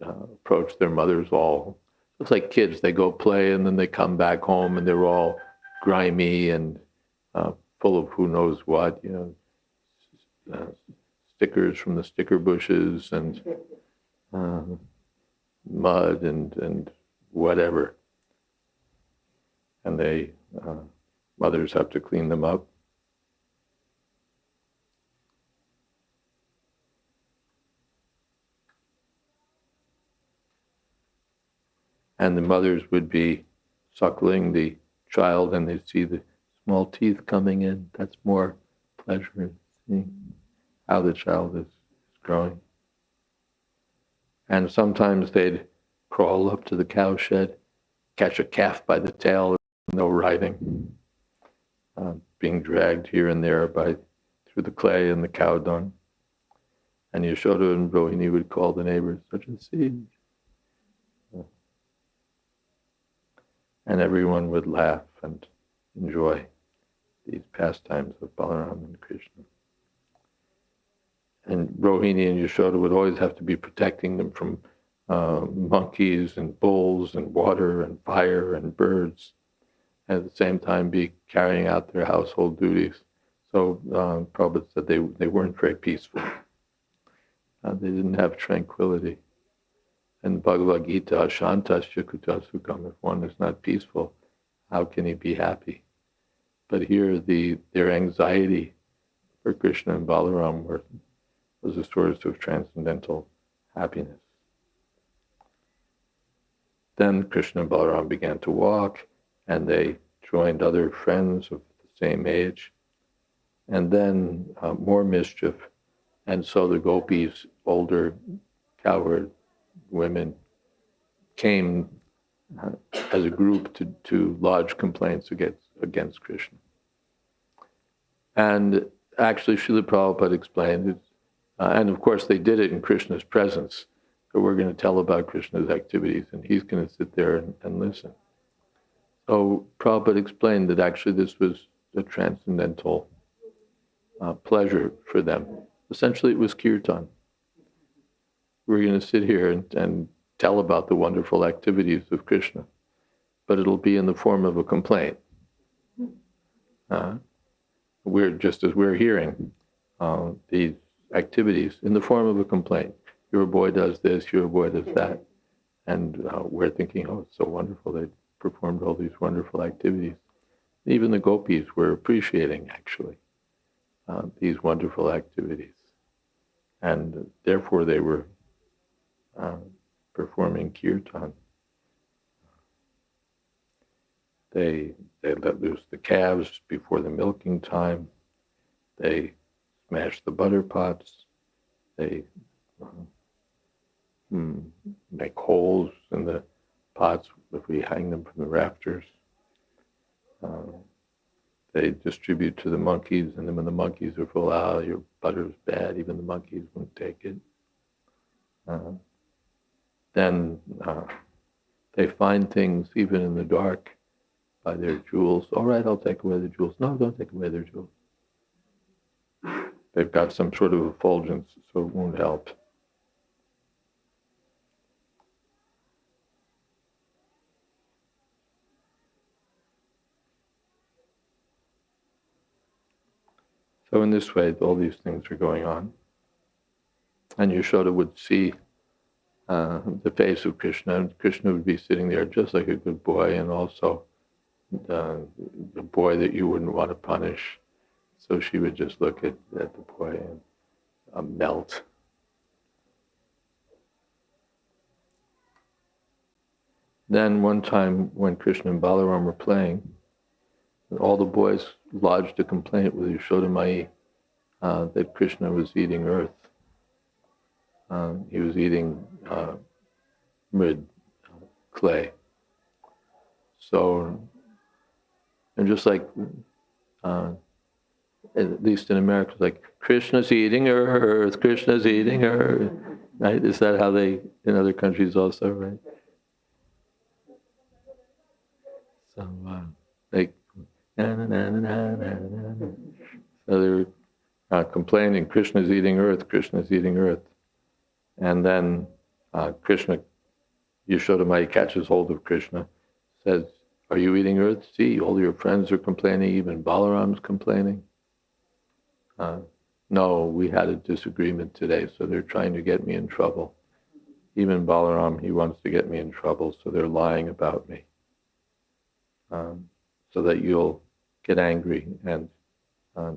approach their mothers all. It's like kids, they go play and then they come back home and they're all grimy and full of who knows what, stickers from the sticker bushes and mud and whatever. And they, mothers have to clean them up. And the mothers would be suckling the child and they'd see the small teeth coming in. That's more pleasure in seeing how the child is growing. And sometimes they'd crawl up to the cow shed, catch a calf by the tail, no riding, being dragged here and there through the clay and the cow dung. And Yashoda and Rohini would call the neighbors, such a siege. And everyone would laugh and enjoy these pastimes of Balaram and Krishna. And Rohini and Yashoda would always have to be protecting them from monkeys and bulls and water and fire and birds, and at the same time be carrying out their household duties. So Prabhupada said they weren't very peaceful. They didn't have tranquility. And Bhagavad-Gita, Ashantasya kuta sukham, if one is not peaceful, how can he be happy? But here their anxiety for Krishna and Balaram was a source of transcendental happiness. Then Krishna and Balaram began to walk, and they joined other friends of the same age, and then more mischief. And so the gopis, older cowherd women, came as a group to lodge complaints against Krishna. And actually, Srila Prabhupada explained it, and of course they did it in Krishna's presence. So we're going to tell about Krishna's activities, and he's going to sit there and listen. So Prabhupada explained that actually this was a transcendental pleasure for them. Essentially, it was kirtan. We're going to sit here and tell about the wonderful activities of Krishna, but it'll be in the form of a complaint. We're just as we're hearing these activities in the form of a complaint. Your boy does this, your boy does that. And we're thinking, oh, it's so wonderful. They performed all these wonderful activities. Even the gopis were appreciating, actually, these wonderful activities. And therefore they were performing kirtan. They let loose the calves before the milking time. They smashed the butter pots. They make holes in the pots if we hang them from the rafters. They distribute to the monkeys, and then when the monkeys are full, your butter's bad, even the monkeys won't take it. Then they find things even in the dark by their jewels. All right, I'll take away the jewels. No, don't take away their jewels. They've got some sort of effulgence, so it won't help. So in this way, all these things are going on. And Yashoda would see the face of Krishna, and Krishna would be sitting there just like a good boy, and also the boy that you wouldn't want to punish. So she would just look at the boy and melt. Then one time when Krishna and Balaram were playing, all the boys lodged a complaint with Yashoda Mai that Krishna was eating earth. He was eating clay. So, and just like, at least in America, it's like, Krishna's eating earth, Krishna's eating earth, right? Is that how they, in other countries also, right? So, like, na na na na na na na. So they're complaining, Krishna's eating earth, Krishna's eating earth. And then Krishna, Yashodamai catches hold of Krishna, says, are you eating earth? See, all your friends are complaining, even Balaram's complaining. No, we had a disagreement today, so they're trying to get me in trouble. Even Balaram, he wants to get me in trouble, so they're lying about me. So that you'll get angry and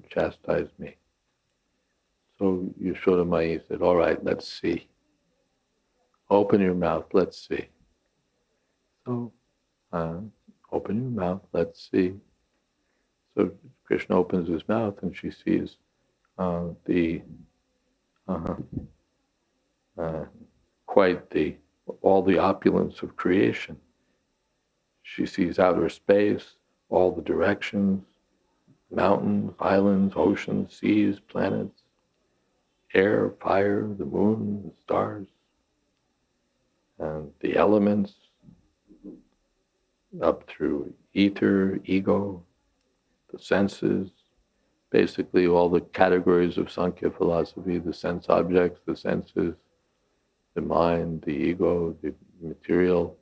chastise me. So Yashodamai said, all right, let's see. Open your mouth, let's see. So, open your mouth, let's see. So Krishna opens his mouth and she sees all the opulence of creation. She sees outer space, all the directions, mountains, islands, oceans, seas, planets, air, fire, the moon, the stars, and the elements, up through ether, ego, the senses, basically all the categories of Sankhya philosophy, the sense objects, the senses, the mind, the ego, the material,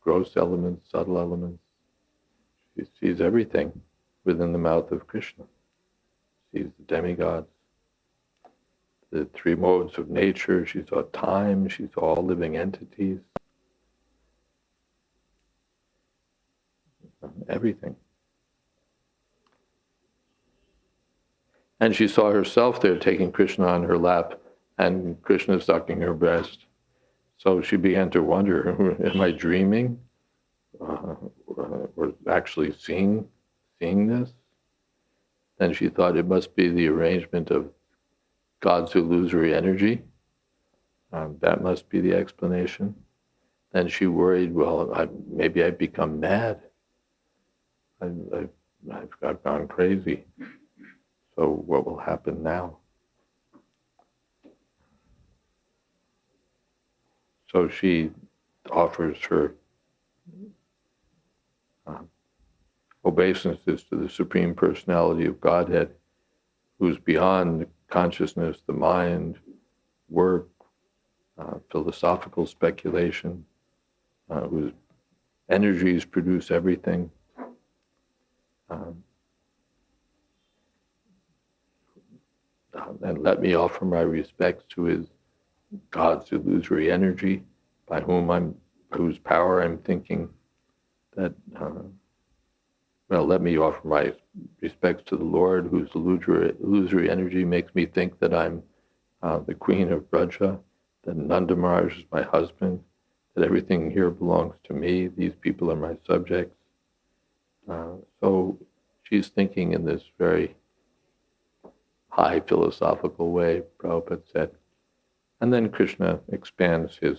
gross elements, subtle elements. She sees everything within the mouth of Krishna. She sees the demigods, the three modes of nature. She saw time. She saw all living entities. Everything. And she saw herself there taking Krishna on her lap and Krishna sucking her breast. So she began to wonder, am I dreaming? Or actually seeing this? Then she thought it must be the arrangement of God's illusory energy. That must be the explanation. Then she worried, well, maybe I've become mad. I've gone crazy. So what will happen now? So she offers her obeisances to the Supreme Personality of Godhead, who's beyond consciousness, the mind, work, philosophical speculation, whose energies produce everything. And let me offer my respects to his God's illusory energy, by whose power I'm thinking that, let me offer my respects to the Lord, whose illusory energy makes me think that I'm the queen of Braja, that Nanda Maharaj is my husband, that everything here belongs to me, these people are my subjects. So she's thinking in this very high philosophical way, Prabhupada said. And then Krishna expands his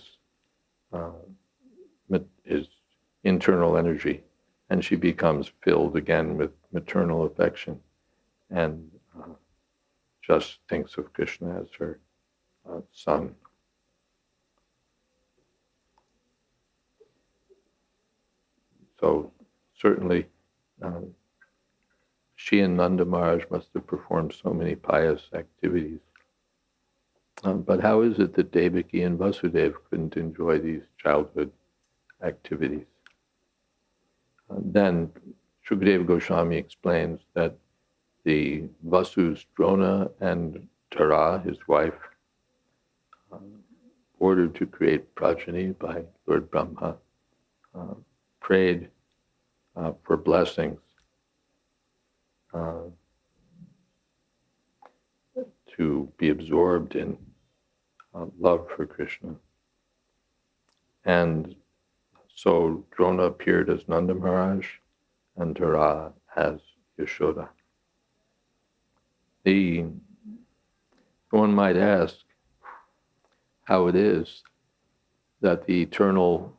internal energy, and she becomes filled again with maternal affection and just thinks of Krishna as her son. So certainly she and Nanda Maharaj must have performed so many pious activities. But how is it that Devaki and Vasudeva couldn't enjoy these childhood activities? Then Shukadeva Goswami explains that the Vasus, Drona, and Tara, his wife, ordered to create progeny by Lord Brahma, prayed for blessings to be absorbed in love for Krishna. And so Drona appeared as Nanda Maharaj and Tara as Yashoda. One might ask how it is that the eternal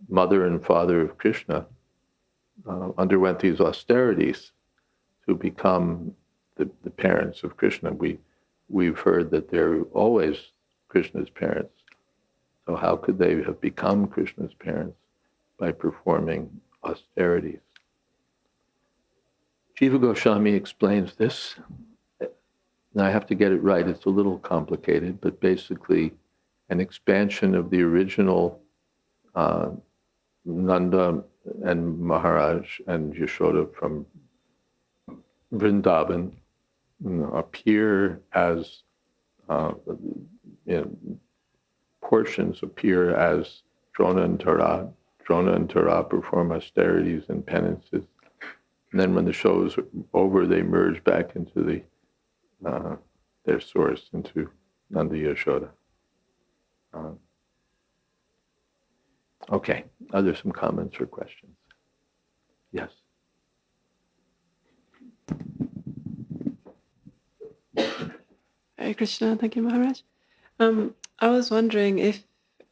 mother and father of Krishna underwent these austerities to become the parents of Krishna. We've heard that they're always Krishna's parents. So how could they have become Krishna's parents? By performing austerities. Jiva Goswami explains this. Now I have to get it right, it's a little complicated, but basically an expansion of the original Nanda and Maharaj and Yashoda from Vrindavan appear as portions appear as Drona and Tara. Drona and Tara perform austerities and penances. And then when the show is over, they merge back into their source, into Nanda Yashoda. Okay, are there some comments or questions? Yes. Hare Krishna, thank you, Maharaj. I was wondering if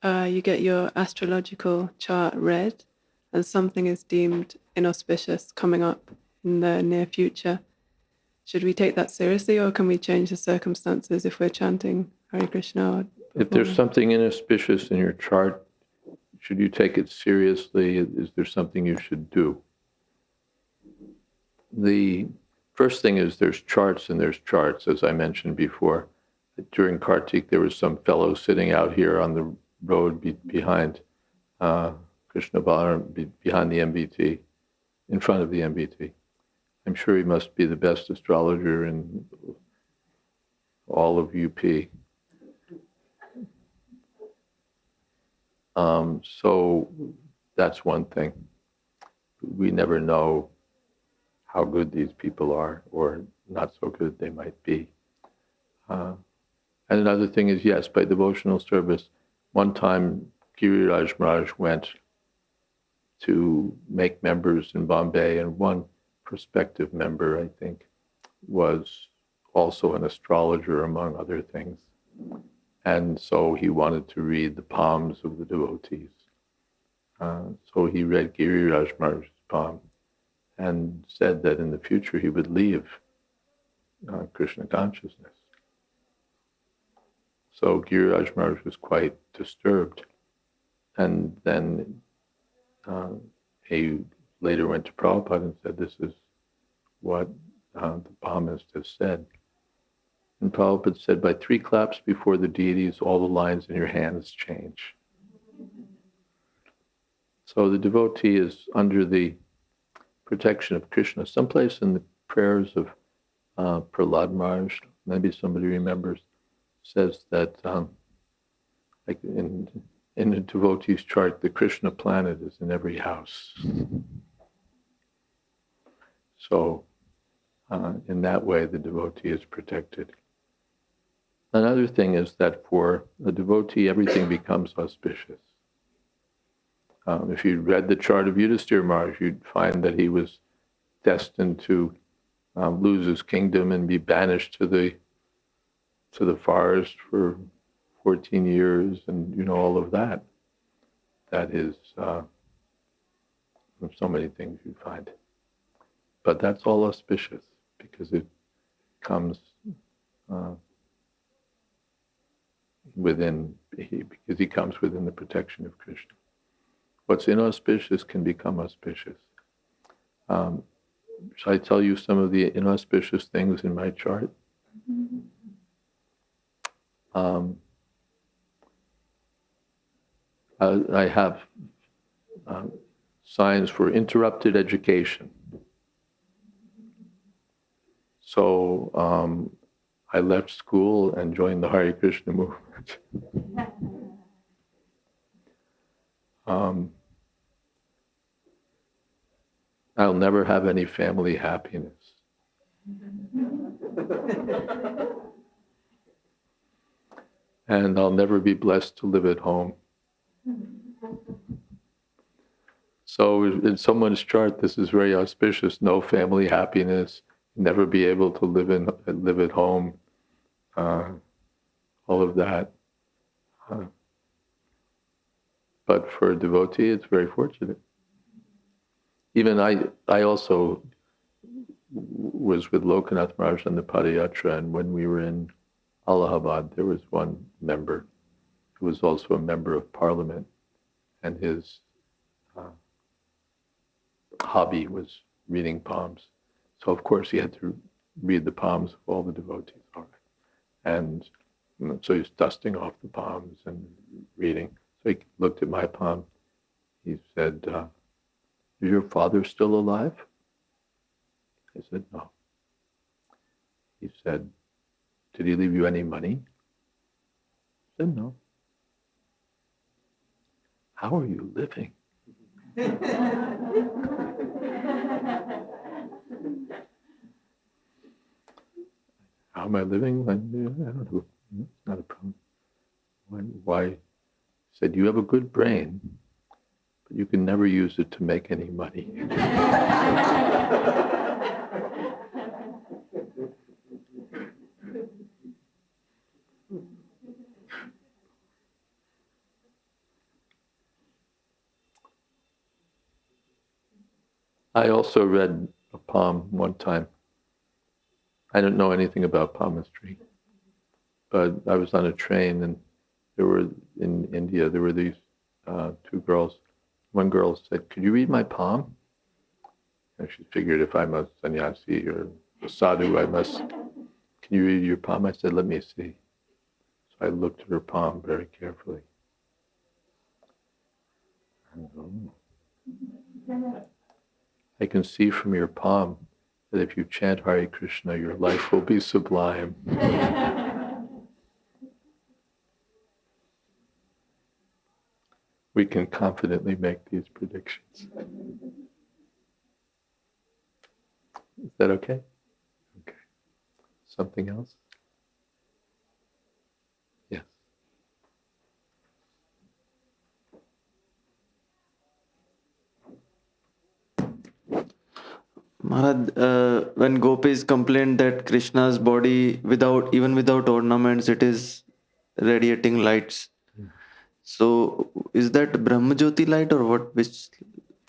you get your astrological chart read and something is deemed inauspicious coming up in the near future, should we take that seriously, or can we change the circumstances if we're chanting Hare Krishna? If there's something inauspicious in your chart, should you take it seriously? Is there something you should do? The first thing is there's charts and there's charts, as I mentioned before. During Kartik, there was some fellow sitting out here on the road behind Krishna Balaram, behind the MBT, in front of the MBT. I'm sure he must be the best astrologer in all of UP. So that's one thing. We never know how good these people are, or not so good they might be. And another thing is, yes, by devotional service, one time Giriraj Maharaj went to make members in Bombay, and one prospective member, I think, was also an astrologer, among other things. And so he wanted to read the palms of the devotees. So he read Giriraj Maharaj's palm and said that in the future he would leave Krishna consciousness. So Giriraj Maharaj was quite disturbed. And then he later went to Prabhupada and said, this is what the palmist has said. And Prabhupada said, by 3 claps before the deities, all the lines in your hands change. So the devotee is under the protection of Krishna. Someplace in the prayers of Prahlad Maharaj, maybe somebody remembers, says that like in the devotee's chart, the Krishna planet is in every house. So in that way, the devotee is protected. Another thing is that for the devotee, everything becomes auspicious. If you read the chart of Yudhisthira Maharaj, you'd find that he was destined to lose his kingdom and be banished to the forest for 14 years, and all of that. That is so many things you find. But that's all auspicious because it comes because he comes within the protection of Krishna. What's inauspicious can become auspicious. Shall I tell you some of the inauspicious things in my chart? I have signs for interrupted education. So I left school and joined the Hare Krishna movement. I'll never have any family happiness. And I'll never be blessed to live at home. So in someone's chart, this is very auspicious. No family happiness, never be able to live at home, all of that. But for a devotee, it's very fortunate. Even I also was with Lokanath Maharaj on the Padayatra, and when we were in Allahabad, there was one member who was also a member of parliament, and his hobby was reading palms. So of course he had to read the palms of all the devotees. All right. And so he's dusting off the palms and reading. So he looked at my palm. He said, is your father still alive? I said, no. He said, did he leave you any money? I said, no. How are you living? How am I living? I don't know. It's not a problem. Why? He said, you have a good brain, but you can never use it to make any money. I also read a palm one time. I didn't know anything about palmistry, but I was on a train and in India, there were these two girls. One girl said, could you read my palm? And she figured if I'm a sannyasi or a sadhu, I must, can you read your palm? I said, let me see. So I looked at her palm very carefully. I can see from your palm that if you chant Hare Krishna, your life will be sublime. We can confidently make these predictions. Is that okay? Okay. Something else? Yes. Maharaj, when gopis complained that Krishna's body, even without ornaments, it is radiating lights. So, is that Brahmajyoti light or what? Which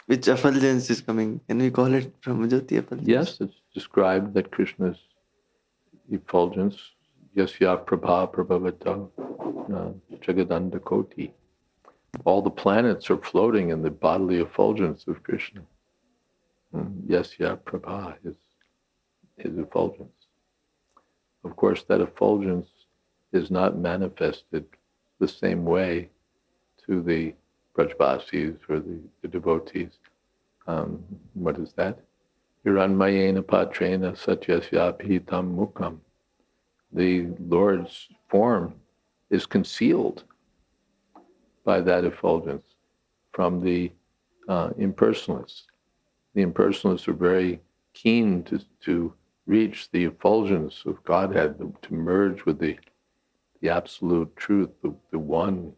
effulgence is coming? Can we call it Brahmajyoti effulgence? Yes, it's described that Krishna's effulgence, yasya prabha prabhavata jagadanda koti. All the planets are floating in the bodily effulgence of Krishna. Yasya prabha is his effulgence. Of course, that effulgence is not manifested the same way to the Brajvasis or the devotees. What is that? Hiranmayena patrena satyasya pihitam mukham. The Lord's form is concealed by that effulgence from the impersonalists. The impersonalists are very keen to reach the effulgence of Godhead, to merge with the absolute truth, the one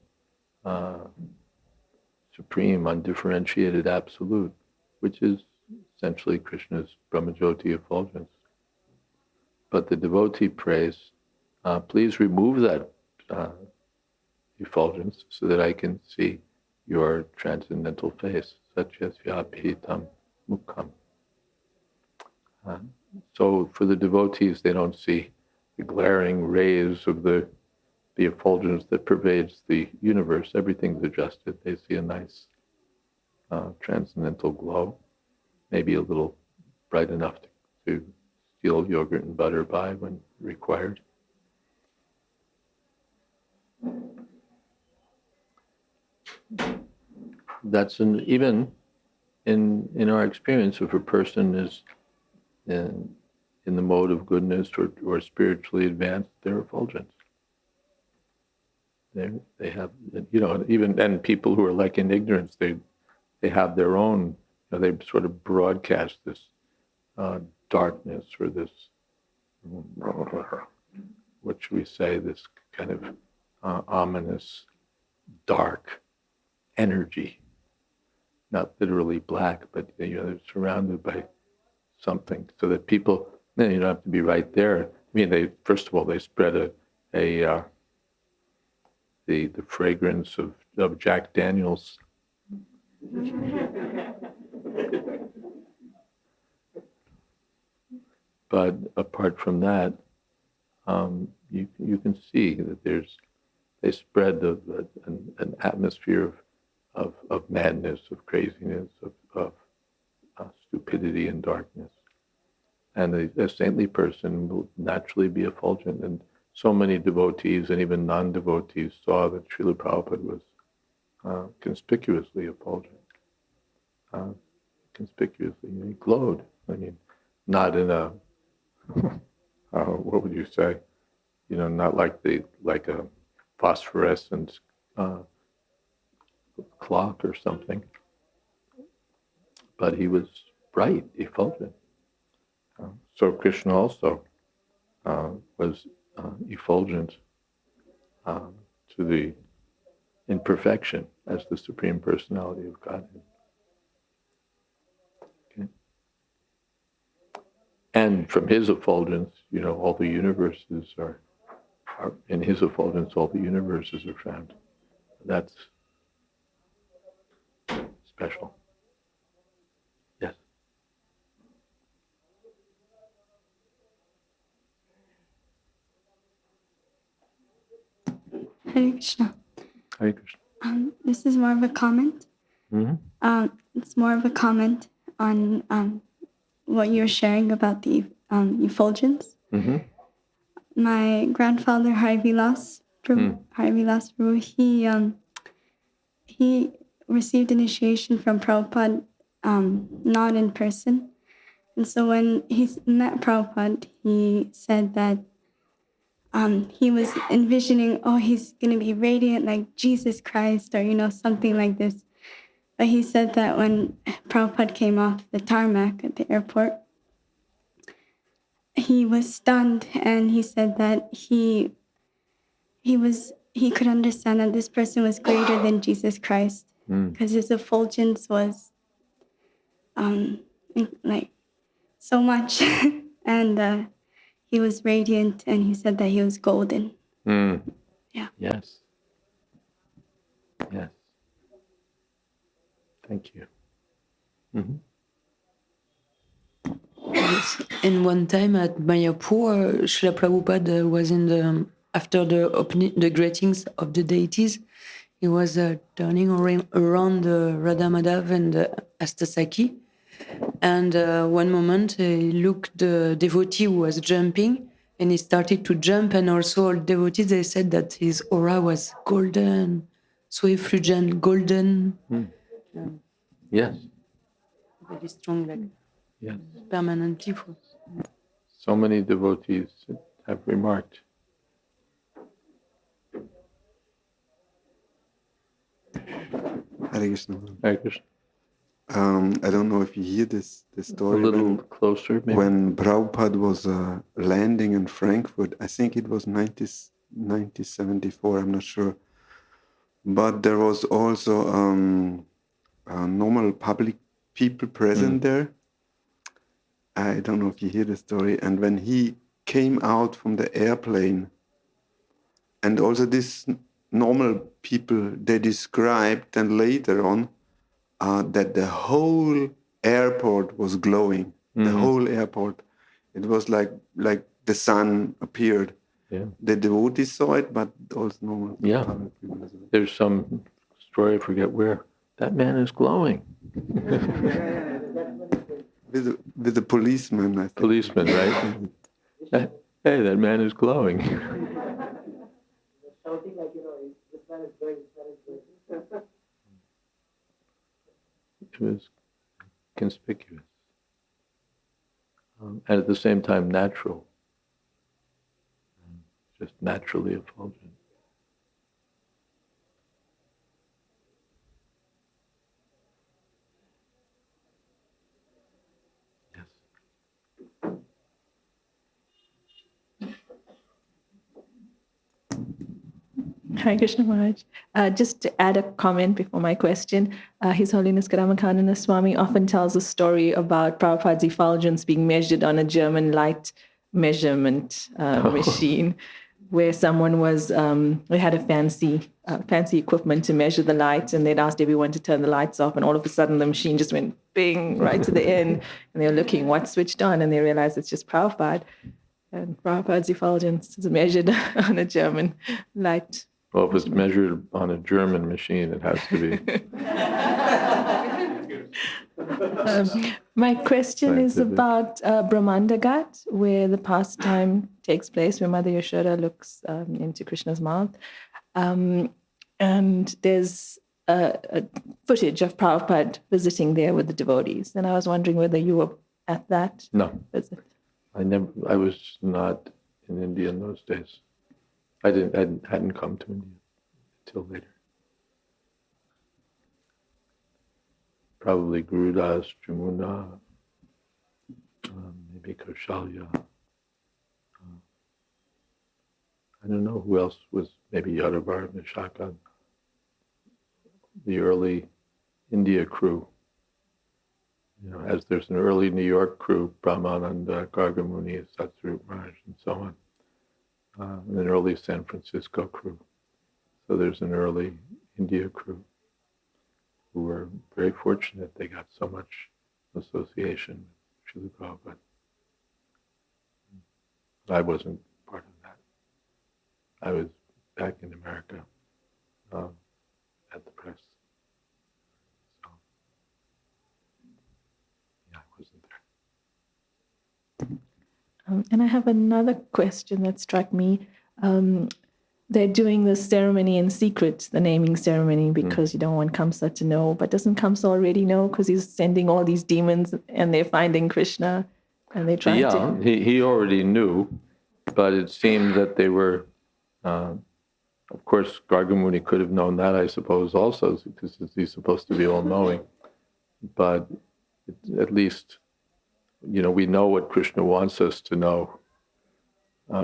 supreme, undifferentiated absolute, which is essentially Krishna's Brahmajyoti effulgence. But the devotee prays, please remove that effulgence so that I can see your transcendental face, such as Vyapitam Mukham. So for the devotees, they don't see the glaring rays of the effulgence that pervades the universe. Everything's adjusted. They see a nice transcendental glow, maybe a little bright enough to steal yogurt and butter by when required. That's even in our experience, if a person is in the mode of goodness or spiritually advanced, they're effulgent. They have, even and people who are like in ignorance, they have their own. They sort of broadcast this darkness or this, what should we say, this kind of ominous, dark energy. Not literally black, but they're surrounded by something, so that people, you don't have to be right there. I mean, they spread the fragrance of Jack Daniels. But apart from that, you can see that they spread an atmosphere of madness, of craziness, of stupidity and darkness. And a saintly person will naturally be effulgent. And so many devotees and even non-devotees saw that Srila Prabhupada was conspicuously effulgent. Conspicuously, he glowed. I mean, not in a, what would you say? Not like a phosphorescent clock or something. But he was bright, effulgent. So Krishna also was effulgent in perfection as the Supreme Personality of Godhead. Okay. And from his effulgence, all the universes are in his effulgence, all the universes are found. That's special. Yes. Hare Krishna. Hare Krishna. This is more of a comment. Mm-hmm. It's more of a comment on what you're sharing about the effulgence. Mm-hmm. My grandfather, Harivilas Prabhu, he received initiation from Prabhupada, not in person. And so when he met Prabhupada, he said that he was envisioning, he's going to be radiant like Jesus Christ, or, something like this. But he said that when Prabhupada came off the tarmac at the airport, he was stunned, and he said that he could understand that this person was greater than Jesus Christ, because his effulgence was like so much, and he was radiant, and he said that he was golden. Yeah. Yes. Yes. Thank you. Mm-hmm. Yes. And one time at Mayapur, Srila Prabhupada was after the greetings of the deities, he was turning around Radha Madhav and Astasaki. And one moment he looked the devotee who was jumping, and he started to jump, and also all devotees, they said that his aura was golden, so effulgent, golden. Yes. Very strong, like Yes. permanently. So many devotees have remarked. Hare Krishna. Hare Krishna. I don't know if you hear this story. A little closer, maybe. When Prabhupada was landing in Frankfurt, I think it was 1974, I'm not sure. But there was also normal public people present there. I don't know if you hear the story. And when he came out from the airplane, and also this normal people, they described, and later on, that the whole airport was glowing. The whole airport. It was like the sun appeared. Yeah. The devotees saw it, but also normal public people as well. There's some story, I forget where. That man is glowing. With the policeman, I think. Policeman, right? Hey, that man is glowing. Shouting like, this man is glowing, this man is glowing. It was conspicuous. And at the same time natural. Just naturally effulgent. Yes. Hare Krishna Maharaj. Just to add a comment before my question, His Holiness Karamakanana Swami often tells a story about Prabhupada's effulgence being measured on a German light measurement machine, where someone they had a fancy equipment to measure the light, and they'd asked everyone to turn the lights off, and all of a sudden the machine just went bing right to the end, and they were looking what switched on, and they realized it's just Prabhupada. And Prabhupada's effulgence is measured on a German light. Well, if it's measured on a German machine, it has to be. My question is Scientific. about Brahmanda Ghat, where the pastime takes place, where Mother Yashoda looks into Krishna's mouth. And there's a footage of Prabhupada visiting there with the devotees. And I was wondering whether you were at that No, visit. I was not in India in those days. I hadn't come to India until later. Probably Gurudas, Jamuna, maybe Kaushalya. I don't know who else was, maybe Yadavar, Vishaka, the early India crew. You know, as there's an early New York crew, Brahmananda, Gargamuni, Satsuru Maharaj, and so on, and an early San Francisco crew. So there's an early India crew who were very fortunate they got so much association with Srila Prabhupada. I wasn't part of that. I was back in America at the press. So, yeah, I wasn't there. And I have another question that struck me. They're doing this ceremony in secret, the naming ceremony, because you don't want Kamsa to know. But doesn't Kamsa already know because he's sending all these demons and they're finding Krishna and they're trying Yeah, to... he already knew, but it seemed that they were, of course, Gargamuni could have known that, I suppose, also, because he's supposed to be all-knowing. But at least, you know, we know what Krishna wants us to know.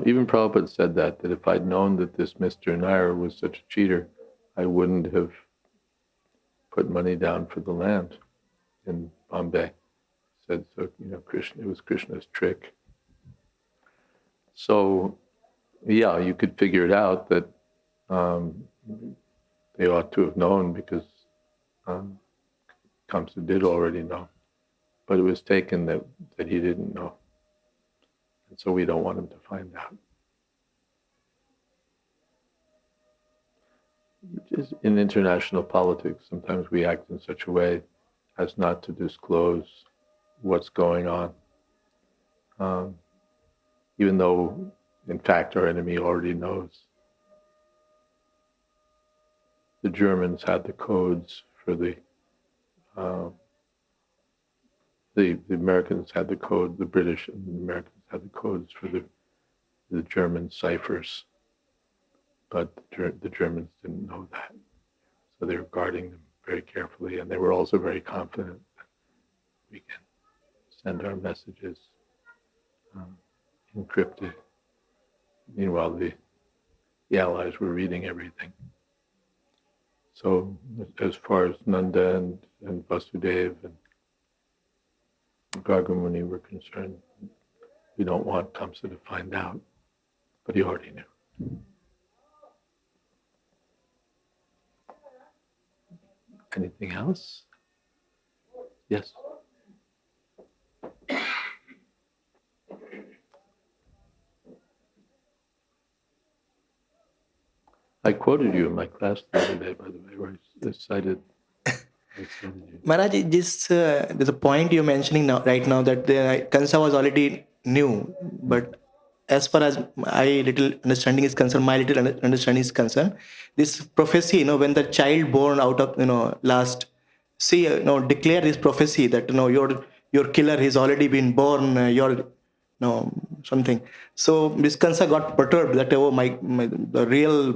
Even Prabhupada said that if I'd known that this Mr. Nair was such a cheater, I wouldn't have put money down for the land in Bombay. Said, so, you know, it was Krishna's trick. So, yeah, you could figure it out that they ought to have known because Kamsa did already know. But it was taken that he didn't know. And so we don't want him to find out. Just in international politics, sometimes we act in such a way as not to disclose what's going on. Even though, in fact, our enemy already knows. The Germans had the codes for the Americans had the code, the British and the Americans had the codes for the German ciphers, but the Germans didn't know that. So they were guarding them very carefully, and they were also very confident that we can send our messages encrypted. Meanwhile, the Allies were reading everything. So as far as Nanda and Vasudev and Gargamuni were concerned, we don't want Kamsa to find out, but he already knew. Anything else? Yes. I quoted you in my class the other day, by the way, where I cited you. Maharaj, there's a point you're mentioning now, right now, that the Kansa was already new, but as far as my little understanding is concerned, this prophecy, when the child born out of, declare this prophecy that, your killer has already been born, something. So Miss Kansa got perturbed that, the real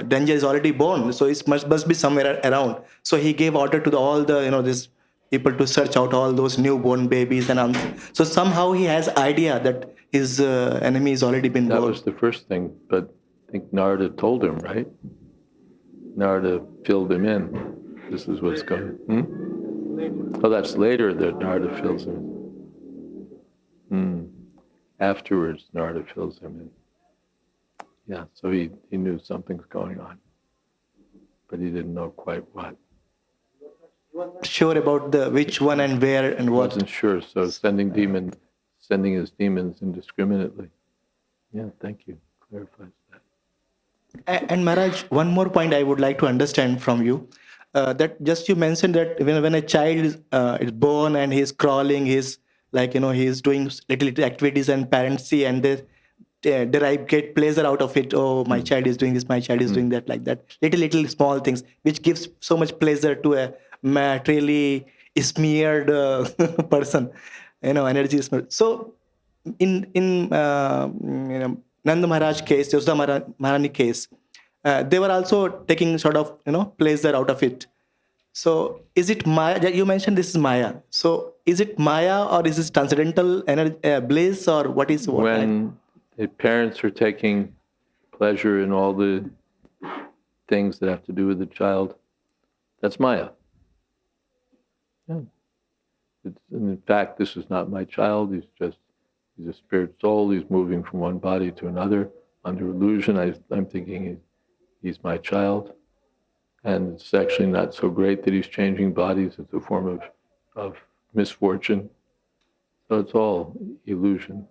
danger is already born, so it must be somewhere around. So he gave order to all the, this people to search out all those newborn babies and so somehow he has idea that his enemy has already been born. That was the first thing, but I think Narada told him, right? Narada filled him in. This is what's going on. Oh, that's later that Narada fills him in. Afterwards, Narada fills him in. Yeah, so he knew something's going on, but he didn't know quite what. Sure about which one and where and what. Wasn't sure, so sending his demons indiscriminately. Yeah, thank you. Clarifies that. And Maharaj, one more point I would like to understand from you. that just you mentioned that when a child is born and he's crawling, he's like, he's doing little activities and parents see and they get pleasure out of it. Oh, my child is doing this, my child is doing that, like that. Little small things, which gives so much pleasure to a materially smeared person, energy is smeared. So in Nanda Maharaj case, Yashoda Maharani case, they were also taking sort of pleasure out of it. So is it Maya? You mentioned this is Maya. So is it Maya or is this transcendental bliss or what is what? When the parents are taking pleasure in all the things that have to do with the child, that's Maya. Yeah. And in fact, this is not my child. He's a spirit soul. He's moving from one body to another under illusion. I'm thinking he's my child. And it's actually not so great that he's changing bodies. It's a form of misfortune. So it's all illusion.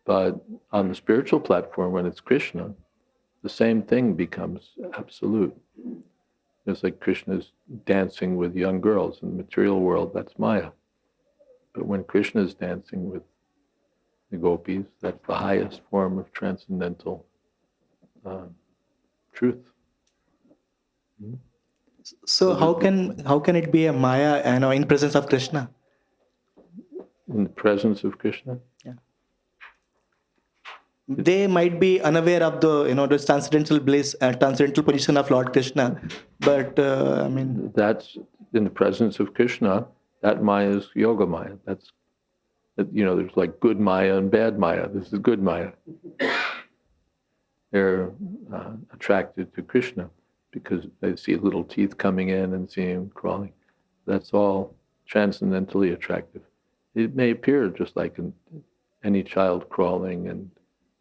But on the spiritual platform, when it's Krishna, the same thing becomes absolute. It's like Krishna's dancing with young girls. In the material world, that's Maya. But when Krishna is dancing with the gopis, that's the highest form of transcendental truth. So how can it be a Maya, in presence of Krishna? In the presence of Krishna? Yeah. They might be unaware of the transcendental bliss and transcendental position of Lord Krishna, but that's in the presence of Krishna. That Maya is yoga Maya. There's like good Maya and bad Maya. This is good Maya. They're attracted to Krishna because they see little teeth coming in and see him crawling. That's all transcendentally attractive. It may appear just like any child crawling and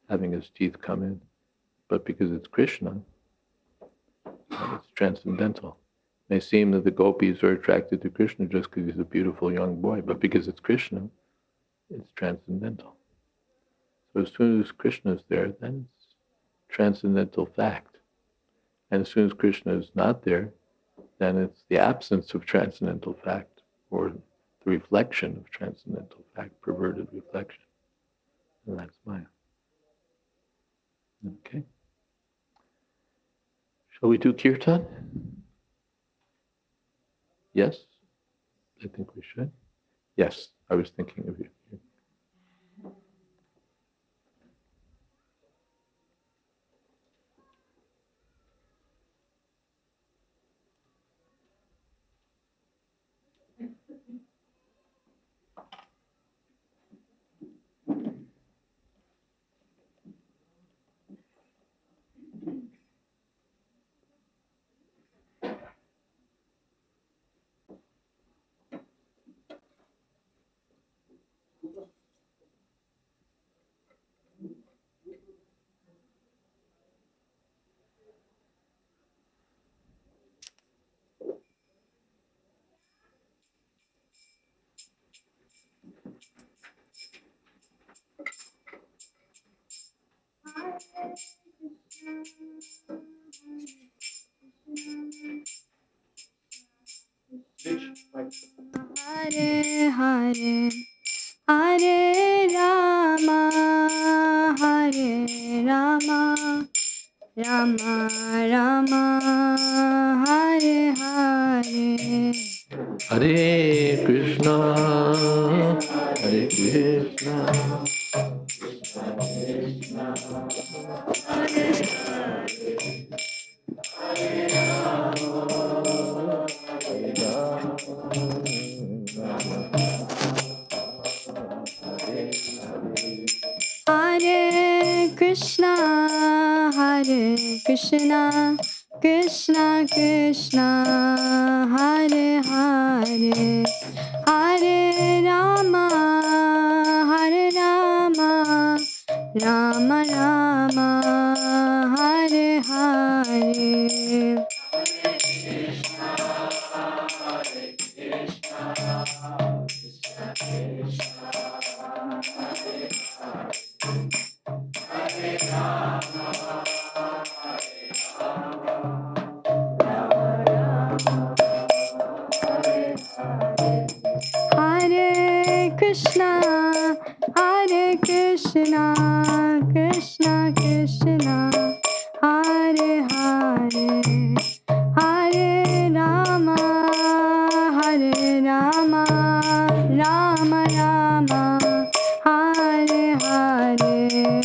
having his teeth come in, but because it's Krishna, it's transcendental. It may seem that the gopis are attracted to Krishna just because he's a beautiful young boy, but because it's Krishna, it's transcendental. So as soon as Krishna is there, then it's transcendental fact. And as soon as Krishna is not there, then it's the absence of transcendental fact, or the reflection of transcendental fact, perverted reflection. And that's Maya. Okay. Shall we do kirtan? Yes? I think we should. Yes, I was thinking of you. Hare Hare Hare Rama Hare Rama Rama Rama Hare Hare Hare Krishna, Hare Krishna. Hare Krishna Hare Krishna Krishna Krishna Hare Hare Hare Rama Hare Rama Rama Rama Hare Hare Krishna, Hare Krishna, Krishna Krishna, Hare Hare, Hare Rama, Hare Rama, Rama Rama, Hare Hare.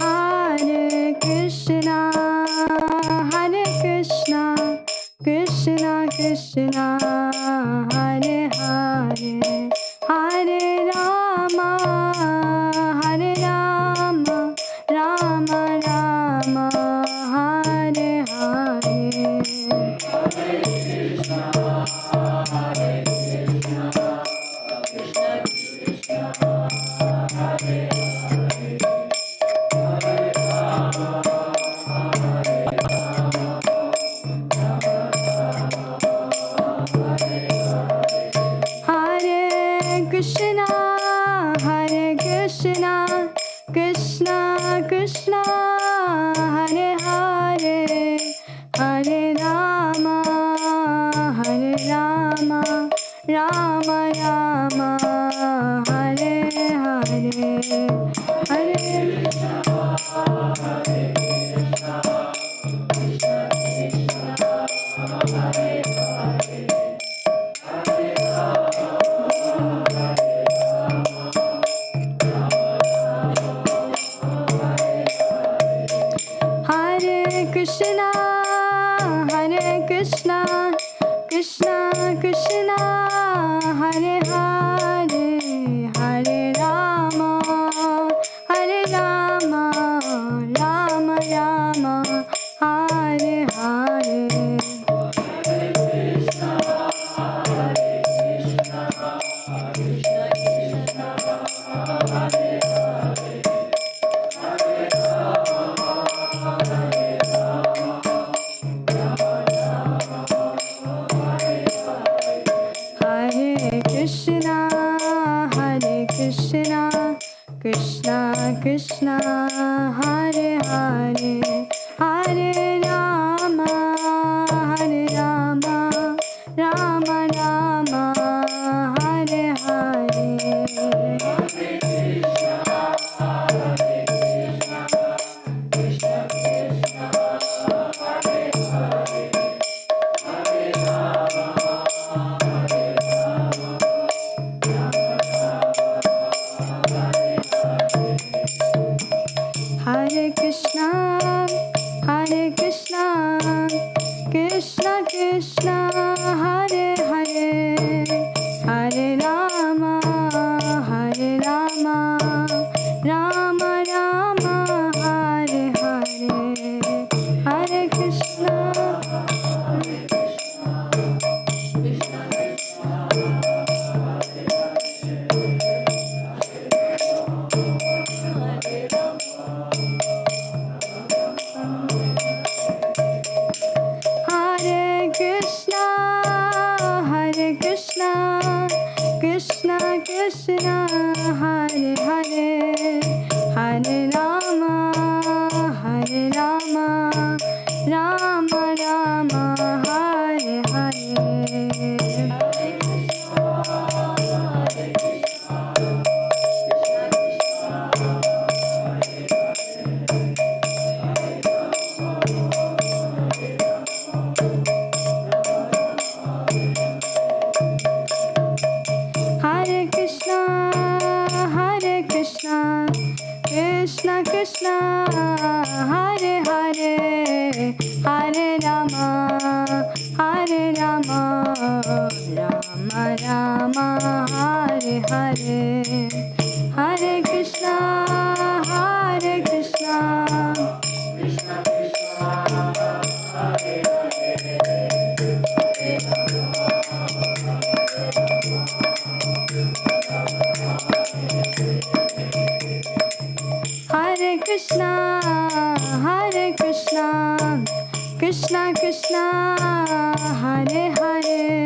Hare Krishna, Hare Krishna, Krishna Krishna, Hare Hare, Hare Rama, Hare Rama, Rama Rama, Hare Hare. Hare Krishna, Hare Krishna, Krishna Krishna, Hare Hare, Hare Rama, Hare Rama, Rama Rama, Hare Hare, Hare. Hare Krishna, Hare Krishna, Krishna Krishna, Hare Hare, Hare Rama, Hare Rama, Rama Rama, Hare Hare. Hare Krishna, Hare Krishna, Krishna Krishna, Hare Hare, Hare Rama, Hare Rama, Rama Rama, Hare Hare Krishna, Hare Krishna, Krishna Krishna, Hare Hare, Hare Rama, Hare Rama, Rama Rama, Hare Hare, Hare Krishna. Hare Krishna, Hare Krishna, Krishna Krishna, Hare Hare, Hare Rama, Hare Rama, Rama Rama, Hare Hare. Hare Krishna, Hare Krishna, Krishna Krishna, Hare Hare, Hare Rama, Hare Rama, Rama Rama, Hare Hare, Hare Krishna, Hare Krishna. Hare Krishna, Hare Krishna, Krishna Krishna, Hare Hare,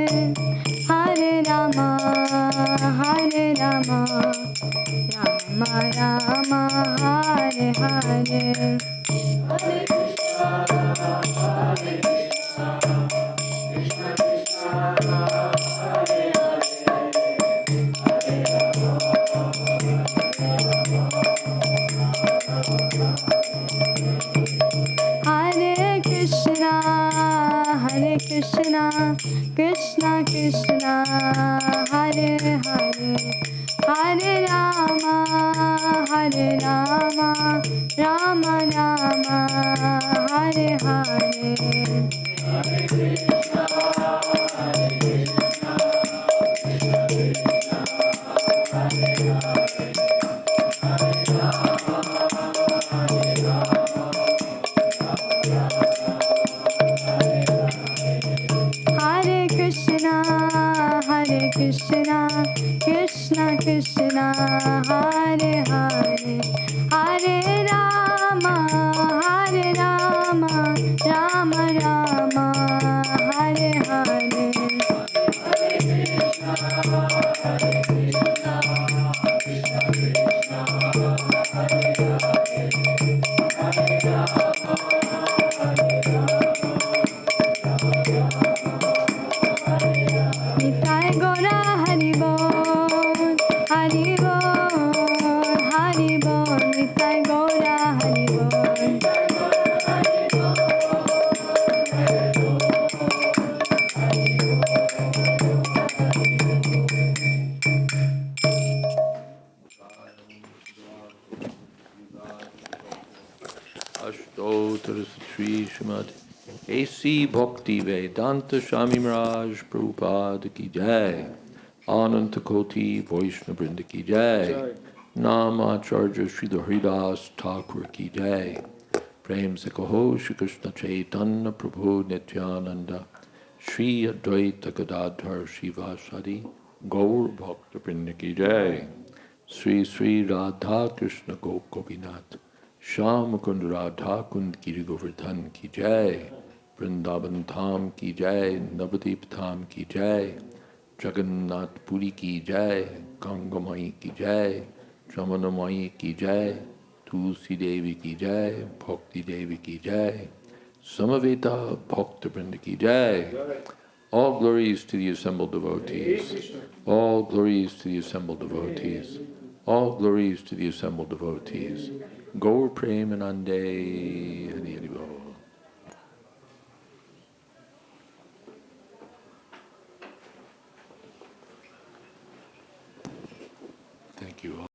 Krishna Krishna Hare Hare Hare Rama Rama Rama Hare Hare Hare Krishna Krishna Krishna Hare Hare Hare Rama Rama Rama Hare Hare Nitai Gora Hari Bol Hari Bol Nitai Gora Hari Bol Ashtotar Sri Srimad A.C. Bhakti Vedanta Swami Maharaj Prabhupada Ki Jai. Ananta Koti Vaishnava Vrinda Ki Jai. Namacharya Sri Haridas Thakur Ki Jai. Prem Se Kaho Shri Krishna Chaitanya Prabhu Nityananda Shri Advaita Gadadhar Shivasadi Gaur Bhakta Vrinda Ki Jai. Sri Sri Radha Krishna Gopinath Shyam Kund Radha Kund Giri Govardhan Ki Jai. Vrindavan Dham Ki Jai. Navadip Dham Ki Jai. Jagannath Puri Ki Jai. Gangamai Ki Jai. Jamunamai Ki Jai. Tulsi Devi Ki Jai. Bhakti Devi Ki Jai. Samaveta Bhakta Vrinda Ki Jai. All glories to the assembled devotees. All glories to the assembled devotees. All glories to the assembled devotees. Gaur Premanande Hari Hari Bol.